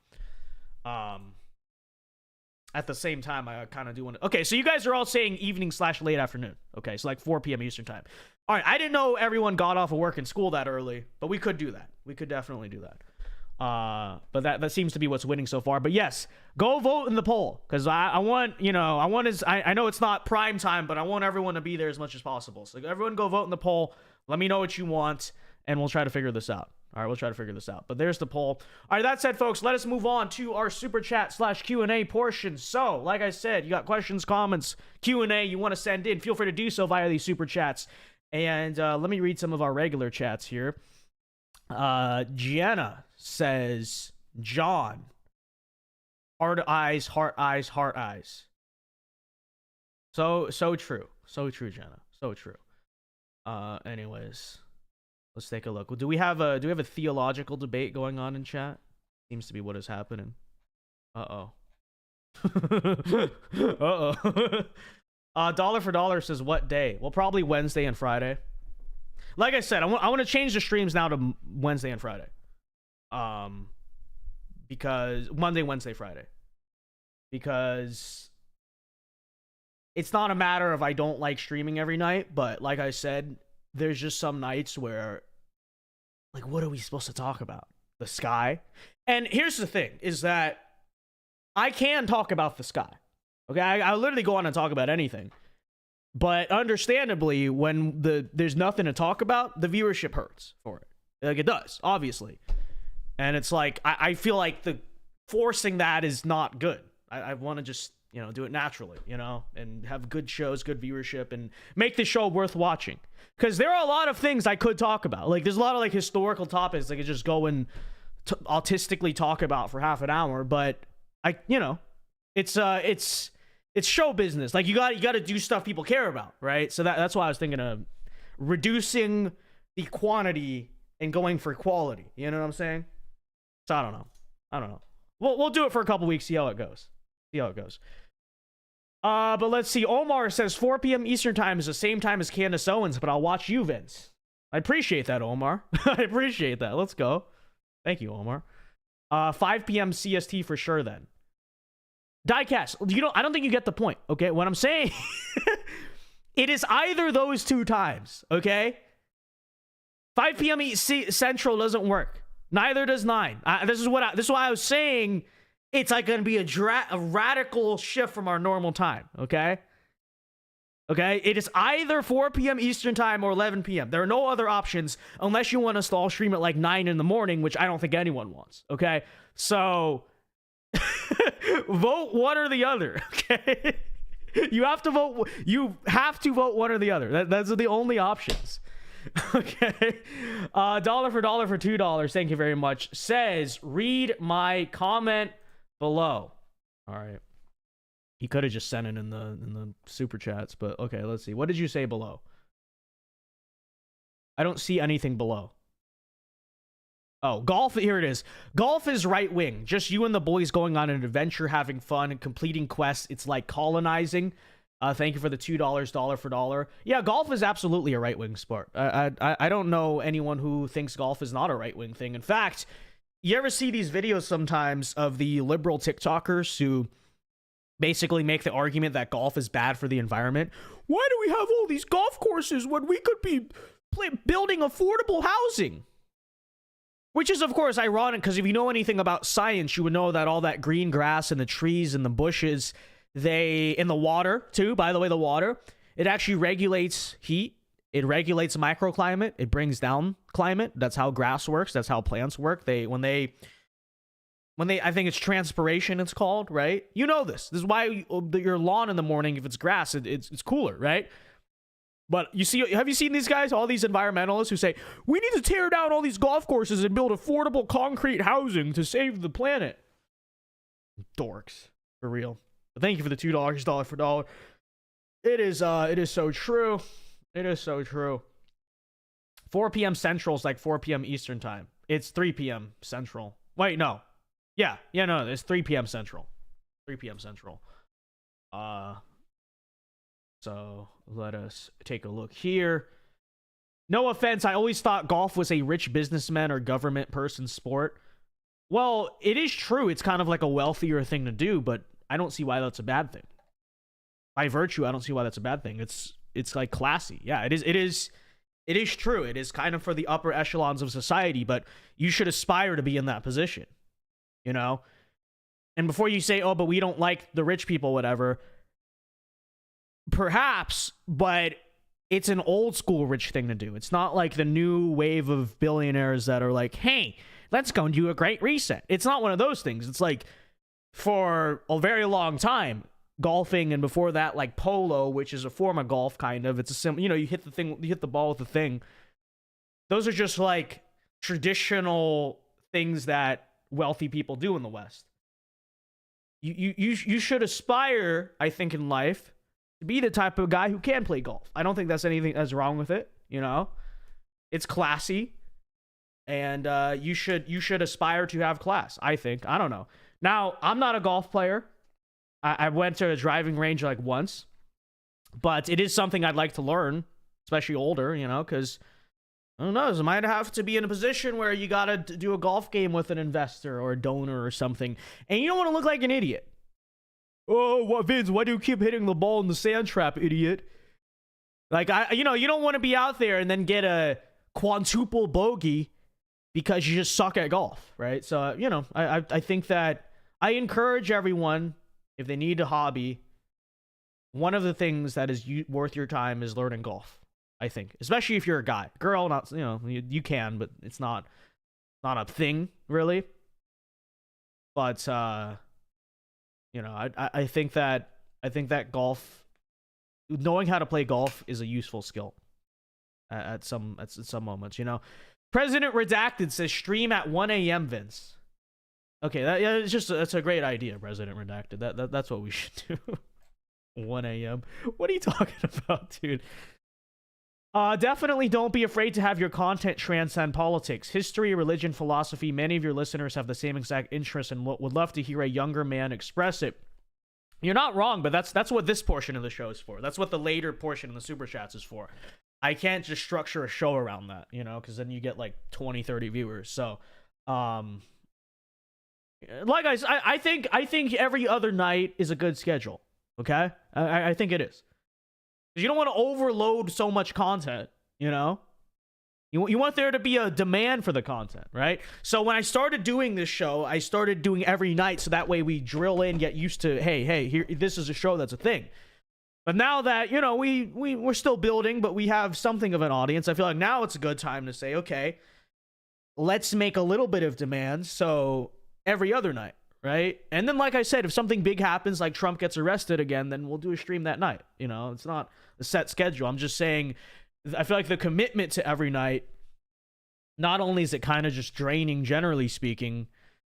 At the same time, I kind of do want to. Okay, so you guys are all saying evening/late afternoon. Okay, so like 4 p.m. Eastern time. All right, I didn't know everyone got off of work and school that early, but we could do that. We could definitely do that. But that seems to be what's winning so far. But yes, go vote in the poll because I want, you know, I know it's not prime time, but I want everyone to be there as much as possible. So everyone go vote in the poll. Let me know what you want, and we'll try to figure this out. All right, we'll try to figure this out. But there's the poll. All right, that said, folks, let us move on to our super chat / Q&A portion. So, like I said, you got questions, comments, Q&A you want to send in, feel free to do so via these super chats. And let me read some of our regular chats here. Jenna says, John, heart eyes, heart eyes, heart eyes. So true. So true, Jenna. So true. Anyways, let's take a look. Do we have a theological debate going on in chat? Seems to be what is happening. Uh-oh. Dollar for Dollar says what day? Well, probably Wednesday and Friday. Like I said, I want to change the streams now to Wednesday and Friday. Because Monday, Wednesday, Friday. Because it's not a matter of I don't like streaming every night, but like I said, there's just some nights where, like, what are we supposed to talk about? The sky? And here's the thing, is that I can talk about the sky. Okay, I literally go on and talk about anything. But understandably, when there's nothing to talk about, the viewership hurts for it. Like, it does, obviously. And it's like, I feel like the forcing that is not good. I want to just, you know, do it naturally, you know, and have good shows, good viewership, and make the show worth watching. Because there are a lot of things I could talk about. Like, there's a lot of, like, historical topics I could just go and autistically talk about for half an hour. But, you know, it's show business. Like, you got to do stuff people care about, right? So that's why I was thinking of reducing the quantity and going for quality. You know what I'm saying? So I don't know. We'll do it for a couple weeks, see how it goes. But let's see. Omar says 4 p.m. Eastern time is the same time as Candace Owens, but I'll watch you, Vince. I appreciate that, Omar. I appreciate that. Let's go. Thank you, Omar. 5 p.m. CST for sure then. Diecast, I don't think you get the point, okay? What I'm saying, it is either those two times, okay? 5 p.m. Central doesn't work. Neither does 9. This is why I was saying it's like going to be a radical shift from our normal time, okay? Okay? It is either 4 p.m. Eastern time or 11 p.m. There are no other options unless you want us to all stream at like 9 in the morning, which I don't think anyone wants, okay? So vote one or the other, okay? You have to vote one or the other. That's the only options. Okay. Dollar for $2. Thank you very much. Says, read my comment below. All right. He could have just sent it in the super chats, but okay, let's see. What did you say below? I don't see anything below. Oh, golf, here it is. Golf is right wing. Just you and the boys going on an adventure, having fun, and completing quests. It's like colonizing. Thank you for the $2, dollar for dollar. Yeah, golf is absolutely a right wing sport. I don't know anyone who thinks golf is not a right wing thing. In fact, you ever see these videos sometimes of the liberal TikTokers who basically make the argument that golf is bad for the environment? Why do we have all these golf courses when we could be building affordable housing? Which is, of course, ironic because if you know anything about science, you would know that all that green grass and the trees and the bushes, in the water, too, by the way, the water, it actually regulates heat. It regulates microclimate. It brings down climate. That's how grass works. That's how plants work. When they, I think it's transpiration, it's called, right? You know this. This is why your lawn in the morning, if it's grass, it's cooler, right? But have you seen these guys, all these environmentalists who say, we need to tear down all these golf courses and build affordable concrete housing to save the planet? Dorks, for real. But thank you for the $2, dollar for dollar. It is so true. It is so true. 4 p.m. Central is like 4 p.m. Eastern time. It's 3 p.m. Central. Wait, no. Yeah, no, it's 3 p.m. Central. 3 p.m. Central. So let us take a look here. No offense, I always thought golf was a rich businessman or government person sport. Well, it is true. It's kind of like a wealthier thing to do, but I don't see why that's a bad thing. By virtue, I don't see why that's a bad thing. It's like classy. Yeah, it is true. It is kind of for the upper echelons of society, but you should aspire to be in that position, you know? And before you say, oh, but we don't like the rich people, whatever, perhaps, but it's an old school rich thing to do. It's not like the new wave of billionaires that are like, hey, let's go and do a great reset. It's not one of those things. It's like for a very long time, golfing, and before that, like polo, which is a form of golf, kind of. It's a simple, you hit the ball with the thing. Those are just like traditional things that wealthy people do in the West. You should aspire, I think, in life to be the type of guy who can play golf. I don't think that's anything that's wrong with it. It's classy, and you should aspire to have class. I think. I don't know. Now, I'm not a golf player. I went to a driving range like once, but it is something I'd like to learn, especially older, because I don't know, you might have to be in a position where you got to do a golf game with an investor or a donor or something, and you don't want to look like an idiot. Oh, what, Vince, why do you keep hitting the ball in the sand trap, idiot? Like, you don't want to be out there and then get a quintuple bogey because you just suck at golf, right? So, I think that I encourage everyone, if they need a hobby, one of the things that is worth your time is learning golf, I think. Especially if you're a guy. Girl, not, you can, but it's not a thing, really. But, I think that golf, knowing how to play golf is a useful skill at some moments, President Redacted says stream at 1 a.m. Vince. Okay, that's a great idea, President Redacted. That's what we should do. 1 a.m. What are you talking about, dude? Definitely don't be afraid to have your content transcend politics. History, religion, philosophy. Many of your listeners have the same exact interest and would love to hear a younger man express it. You're not wrong, but that's what this portion of the show is for. That's what the later portion of the Superchats is for. I can't just structure a show around that, because then you get like 20, 30 viewers. So, like I think every other night is a good schedule. Okay, I think it is. You don't want to overload so much content. You want there to be a demand for the content, right? So when I started doing this show, I started doing every night, so that way we drill in, get used to, hey, here, this is a show that's a thing. But now that we're still building, but we have something of an audience, I feel like now it's a good time to say, okay, let's make a little bit of demand. So every other night, right? And then, like I said, if something big happens, like Trump gets arrested again, then we'll do a stream that night. It's not a set schedule. I'm just saying, I feel like the commitment to every night, not only is it kind of just draining, generally speaking,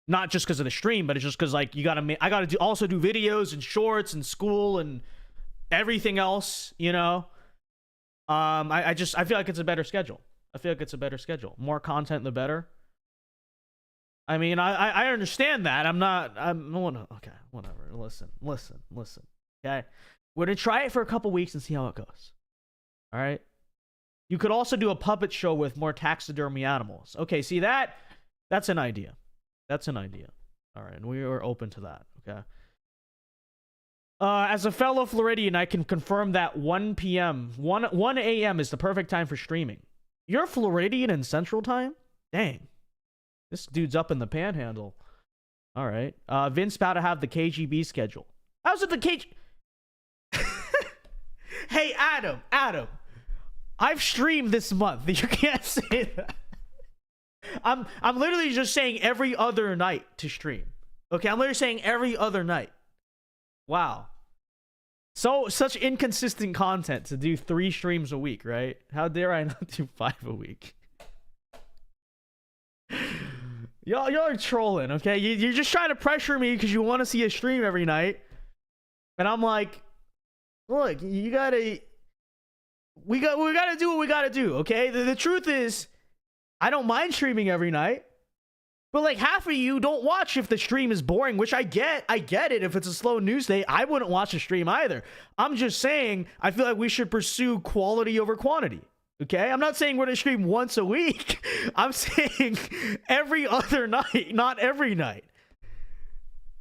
not just because of the stream, but it's just because like I gotta also do videos and shorts and school and everything else. I feel like it's a better schedule. More content, the better. I mean, I understand that. Okay, whatever. Listen. Okay, we're gonna try it for a couple weeks and see how it goes. All right. You could also do a puppet show with more taxidermy animals. Okay, see that's an idea. All right, and we are open to that. Okay. As a fellow Floridian, I can confirm that 1 a.m. is the perfect time for streaming. You're Floridian in Central Time? Dang. This dude's up in the panhandle. All right. Vince about to have the KGB schedule. How's it the KG? Hey, Adam. I've streamed this month. You can't say that. I'm literally just saying every other night to stream. Okay, I'm literally saying every other night. Wow. So such inconsistent content to do 3 streams a week, right? How dare I not do 5 a week? Y'all are trolling, okay? You're just trying to pressure me because you want to see a stream every night. And I'm like, look, we gotta do what we gotta do, okay? The truth is, I don't mind streaming every night. But like half of you don't watch if the stream is boring, which I get. I get it. If it's a slow news day, I wouldn't watch the stream either. I'm just saying I feel like we should pursue quality over quantity. Okay? I'm not saying we're going to stream once a week. I'm saying every other night, not every night.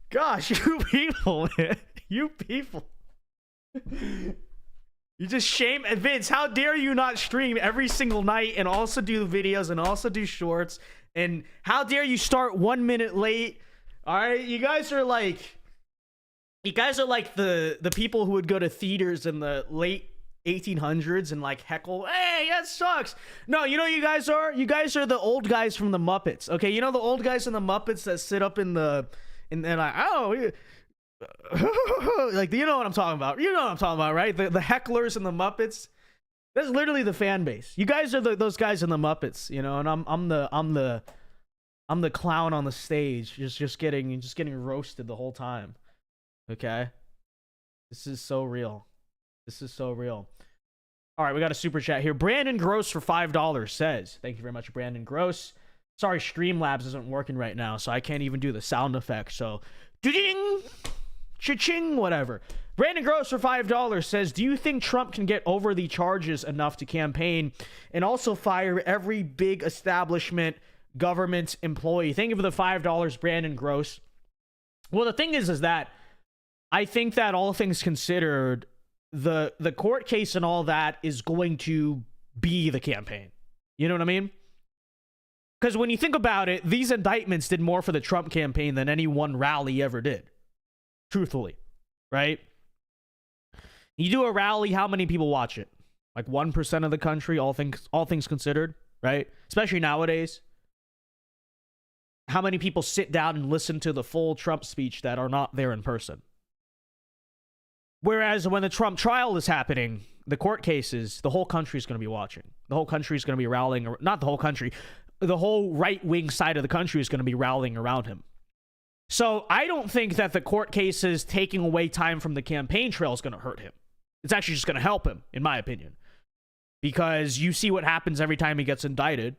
Gosh, you people, man. You people. You just shame. Vince, how dare you not stream every single night and also do videos and also do shorts? And how dare you start 1 minute late? All right, you guys are like the people who would go to theaters in the late 1800s and like heckle, hey, that sucks. No, you know what you guys are? You guys are the old guys from the Muppets. Okay, you know the old guys in the Muppets that sit up in the and like, oh, like, you know what I'm talking about. You know what I'm talking about, right? The hecklers and the Muppets. That's literally the fan base. You guys are those guys in the Muppets, you know, and I'm the clown on the stage, just getting roasted the whole time. Okay, this is so real. This is so real. All right, we got a super chat here. Brandon Gross for $5 says, "Thank you very much, Brandon Gross. Sorry, Streamlabs isn't working right now, so I can't even do the sound effects. So, ding, cha-ching, whatever." Brandon Gross for $5 says, "Do you think Trump can get over the charges enough to campaign and also fire every big establishment government employee?" Thank you for the $5, Brandon Gross. Well, the thing is that I think that all things considered, the court case and all that is going to be the campaign. You know what I mean? Because when you think about it, these indictments did more for the Trump campaign than any one rally ever did. Truthfully, right? You do a rally, how many people watch it? Like 1% of the country, all things considered, right? Especially nowadays. How many people sit down and listen to the full Trump speech that are not there in person? Whereas when the Trump trial is happening, the court cases, the whole country is going to be watching. The whole country is going to be rallying. Not the whole country. The whole right-wing side of the country is going to be rallying around him. So I don't think that the court cases taking away time from the campaign trail is going to hurt him. It's actually just going to help him, in my opinion. Because you see what happens every time he gets indicted.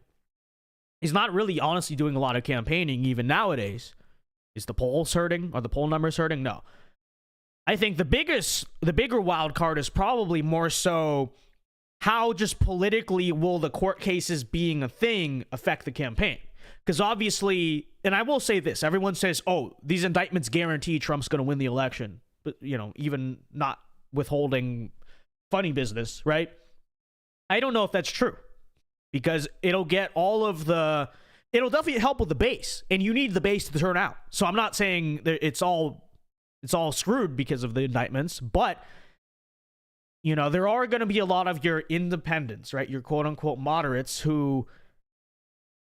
He's not really honestly doing a lot of campaigning even nowadays. Is the polls hurting? Are the poll numbers hurting? No. I think the bigger wild card is probably more so how just politically will the court cases being a thing affect the campaign? Because obviously, and I will say this, everyone says, oh, these indictments guarantee Trump's going to win the election. But, you know, even not withholding funny business, right? I don't know if that's true. Because it'll get all of the... It'll definitely help with the base. And you need the base to turn out. So I'm not saying that it's all screwed because of the indictments. But, you know, there are going to be a lot of your independents, right? Your quote-unquote moderates who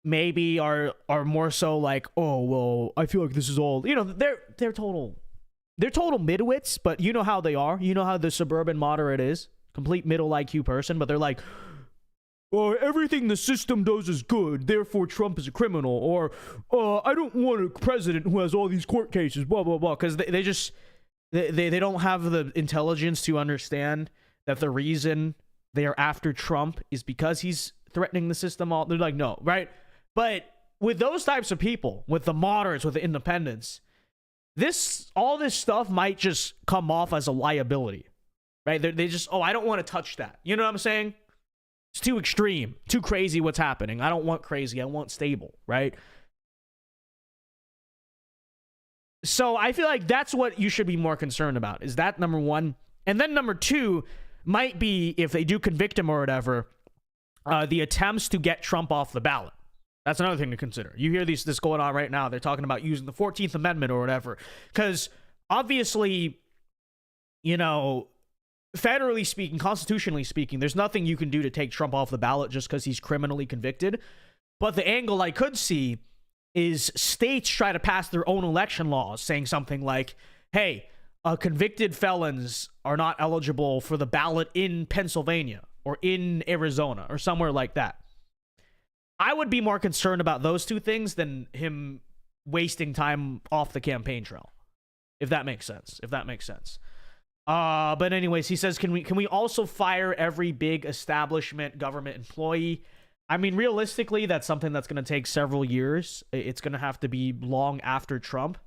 maybe are more so like, oh, well, I feel like this is all... You know, they're total midwits, but you know how they are. You know how the suburban moderate is. Complete middle IQ person, but they're like... Or everything the system does is good, therefore Trump is a criminal. Or I don't want a president who has all these court cases, blah, blah, blah. Because they don't have the intelligence to understand that the reason they are after Trump is because he's threatening the system. They're like, no, right? But with those types of people, with the moderates, with the independents, all this stuff might just come off as a liability, right? They just, oh, I don't want to touch that. You know what I'm saying? It's too extreme, too crazy what's happening. I don't want crazy. I want stable, right? So I feel like that's what you should be more concerned about. Is that number one? And then number two might be, if they do convict him or whatever, the attempts to get Trump off the ballot. That's another thing to consider. You hear this going on right now. They're talking about using the 14th Amendment or whatever. Because obviously, you know... Federally speaking, constitutionally speaking, there's nothing you can do to take Trump off the ballot just because he's criminally convicted. But the angle I could see is states try to pass their own election laws saying something like, hey, convicted felons are not eligible for the ballot in Pennsylvania or in Arizona or somewhere like that. I would be more concerned about those two things than him wasting time off the campaign trail. If that makes sense. But anyways, he says, can we also fire every big establishment government employee? I mean, realistically, that's something that's going to take several years. It's going to have to be long after Trump.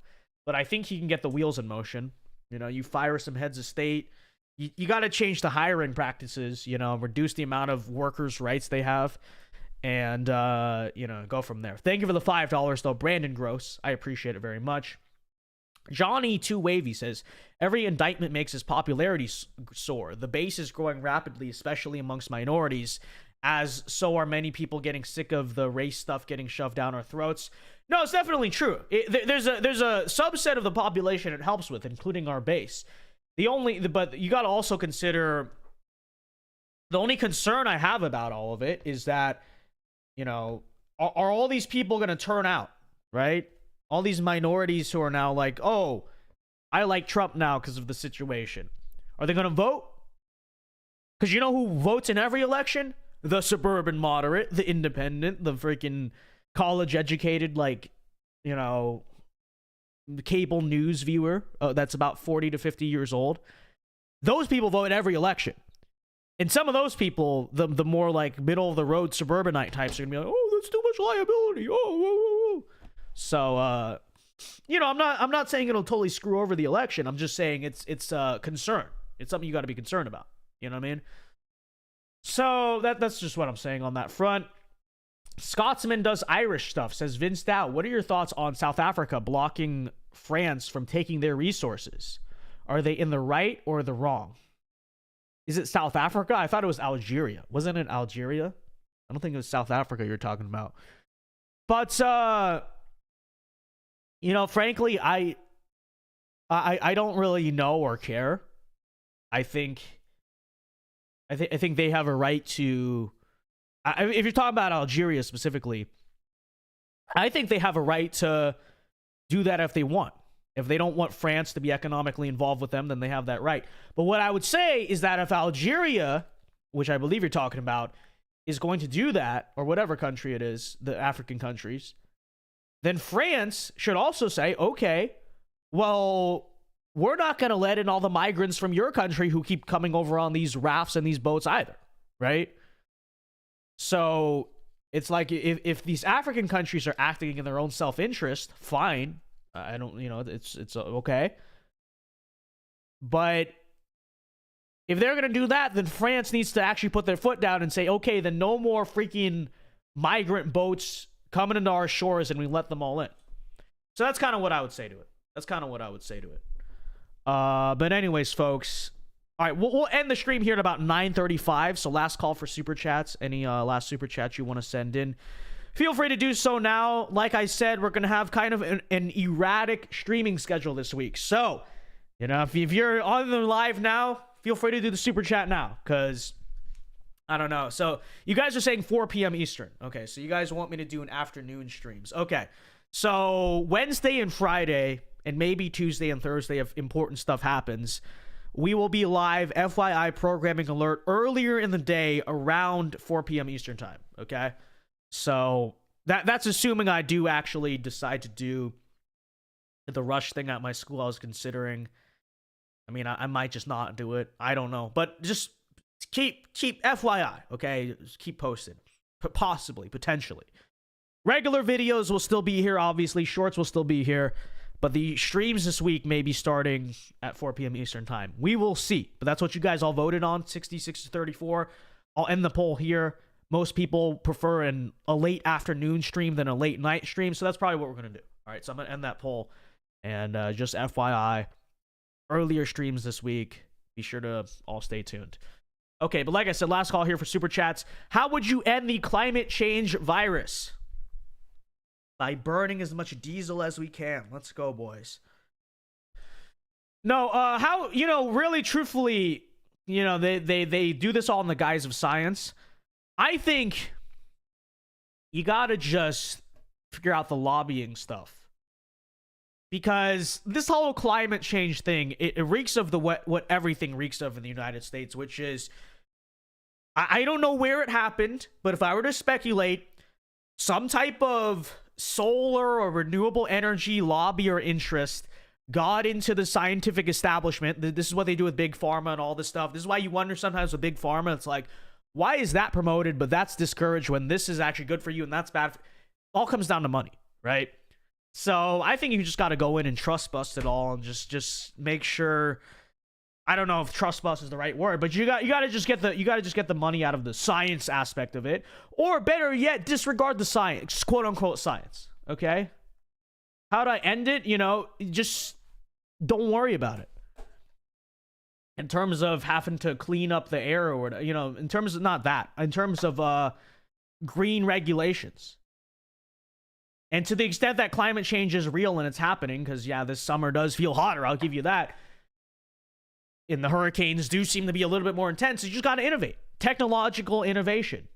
But I think he can get the wheels in motion. You know, you fire some heads of state. You got to change the hiring practices, you know, reduce the amount of workers' rights they have. And, you know, go from there. Thank you for the $5, though. Brandon Gross. I appreciate it very much. Johnny Too Wavy says, every indictment makes his popularity soar. The base is growing rapidly, especially amongst minorities, as so are many people getting sick of the race stuff getting shoved down our throats. No, it's definitely true. There's a subset of the population it helps with, including our base. But you got to also consider, the only concern I have about all of it is that, you know, are all these people going to turn out, right? All these minorities who are now like, oh, I like Trump now because of the situation. Are they going to vote? Because you know who votes in every election? The suburban moderate, the independent, the freaking college-educated, like, you know, cable news viewer that's about 40 to 50 years old. Those people vote in every election. And some of those people, the more like middle-of-the-road suburbanite types, are going to be like, oh, that's too much liability. Oh. So, you know, I'm not saying it'll totally screw over the election. I'm just saying it's a concern. It's something you got to be concerned about. You know what I mean? So that's just what I'm saying on that front. Scotsman does Irish stuff, says Vince Dow. What are your thoughts on South Africa blocking France from taking their resources? Are they in the right or the wrong? Is it South Africa? I thought it was Algeria. Wasn't it Algeria? I don't think it was South Africa you're talking about. But, you know, frankly, I don't really know or care. I think they have a right to... if you're talking about Algeria specifically, I think they have a right to do that if they want. If they don't want France to be economically involved with them, then they have that right. But what I would say is that if Algeria, which I believe you're talking about, is going to do that, or whatever country it is, the African countries, then France should also say, okay, well, we're not going to let in all the migrants from your country who keep coming over on these rafts and these boats either, right? So it's like if these African countries are acting in their own self-interest, fine. I don't, you know, it's okay. But if they're going to do that, then France needs to actually put their foot down and say, okay, then no more freaking migrant boats coming into our shores and we let them all in. So that's kind of what I would say to it. But anyways, folks, all right, we'll end the stream here at about 9:35. So last call for super chats. Any last super chats you want to send in, feel free to do so now. Like I said, we're going to have kind of an erratic streaming schedule this week. So, you know, if you're on the live now, feel free to do the super chat now, because I don't know. So you guys are saying 4 p.m. Eastern. Okay, so you guys want me to do an afternoon streams. Okay, so Wednesday and Friday, and maybe Tuesday and Thursday if important stuff happens, we will be live, FYI, programming alert earlier in the day around 4 p.m. Eastern time, okay? So that's assuming I do actually decide to do the rush thing at my school I was considering. I mean, I might just not do it. I don't know. But just keep FYI, okay? Just keep posted. Possibly, potentially. Regular videos will still be here, obviously. Shorts will still be here. But the streams this week may be starting at 4 p.m. Eastern time. We will see. But that's what you guys all voted on, 66 to 34. I'll end the poll here. Most people prefer a late afternoon stream than a late night stream. So that's probably what we're going to do. All right, so I'm going to end that poll. And just FYI, earlier streams this week. Be sure to all stay tuned. Okay, but like I said, last call here for Super Chats. How would you end the climate change virus? By burning as much diesel as we can. Let's go, boys. No, how, you know, really truthfully, you know, they do this all in the guise of science. I think you gotta just figure out the lobbying stuff. Because this whole climate change thing, it reeks of what everything reeks of in the United States, which is, I don't know where it happened, but if I were to speculate, some type of solar or renewable energy lobby or interest got into the scientific establishment. This is what they do with big pharma and all this stuff. This is why you wonder sometimes with big pharma, it's like, Why is that promoted, but that's discouraged when this is actually good for you and that's bad? All comes down to money, right? So I think you just got to go in and trust bust it all and just make sure. I don't know if trust bust is the right word, but you got to just get the money out of the science aspect of it, or better yet, disregard the science, quote unquote science. Okay, how to end it? You know, just don't worry about it. In terms of having to clean up the air or whatever, you know, in terms of not that, in terms of green regulations. And to the extent that climate change is real and it's happening, because yeah, this summer does feel hotter, I'll give you that. And the hurricanes do seem to be a little bit more intense. You just got to innovate. Technological innovation.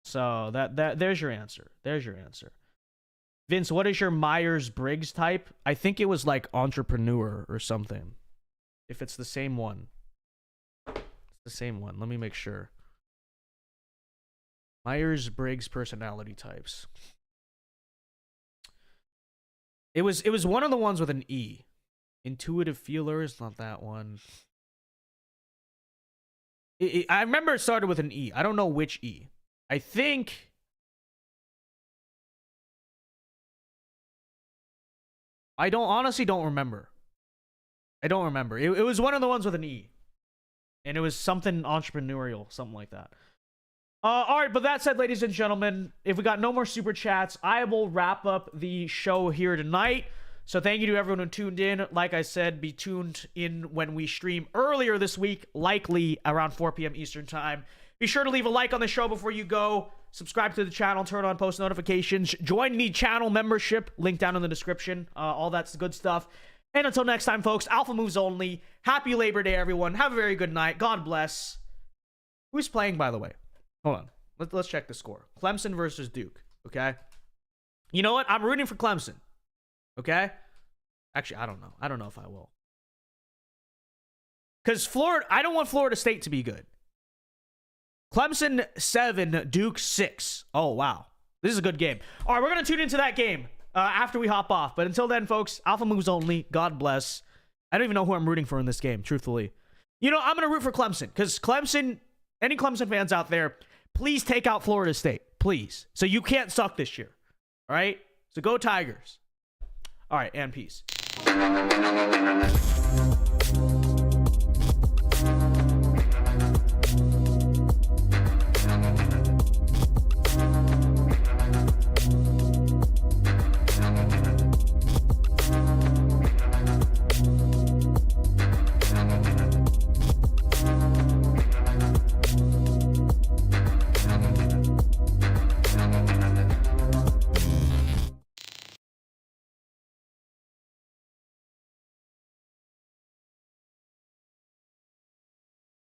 So there's your answer. There's your answer. Vince, what is your Myers-Briggs type? I think it was like entrepreneur or something. If it's the same one. It's the same one. Let me make sure. Myers-Briggs personality types. It was one of the ones with an E. Intuitive feelers, not that one. I remember it started with an E. I don't know which E. I think I honestly don't remember. I don't remember. It was one of the ones with an E. And it was something entrepreneurial, something like that. All right, but that said, ladies and gentlemen, if we got no more super chats, I will wrap up the show here tonight. So thank you to everyone who tuned in. Like I said, be tuned in when we stream earlier this week, likely around 4 p.m. Eastern time. Be sure to leave a like on the show before you go. Subscribe to the channel, turn on post notifications, join the channel membership, link down in the description. All that's good stuff. And until next time, folks, Alpha Moves Only. Happy Labor Day, everyone. Have a very good night. God bless. Who's playing, by the way? Hold on. Let's check the score. Clemson versus Duke, okay? You know what? I'm rooting for Clemson. Okay? Actually, I don't know. I don't know if I will. Because I don't want Florida State to be good. Clemson 7, Duke 6. Oh, wow. This is a good game. All right, we're going to tune into that game after we hop off. But until then, folks, Alpha Moves Only. God bless. I don't even know who I'm rooting for in this game, truthfully. You know, I'm going to root for Clemson. Because Clemson, any Clemson fans out there, please take out Florida State. Please. So you can't suck this year. All right? So go Tigers. All right, and peace.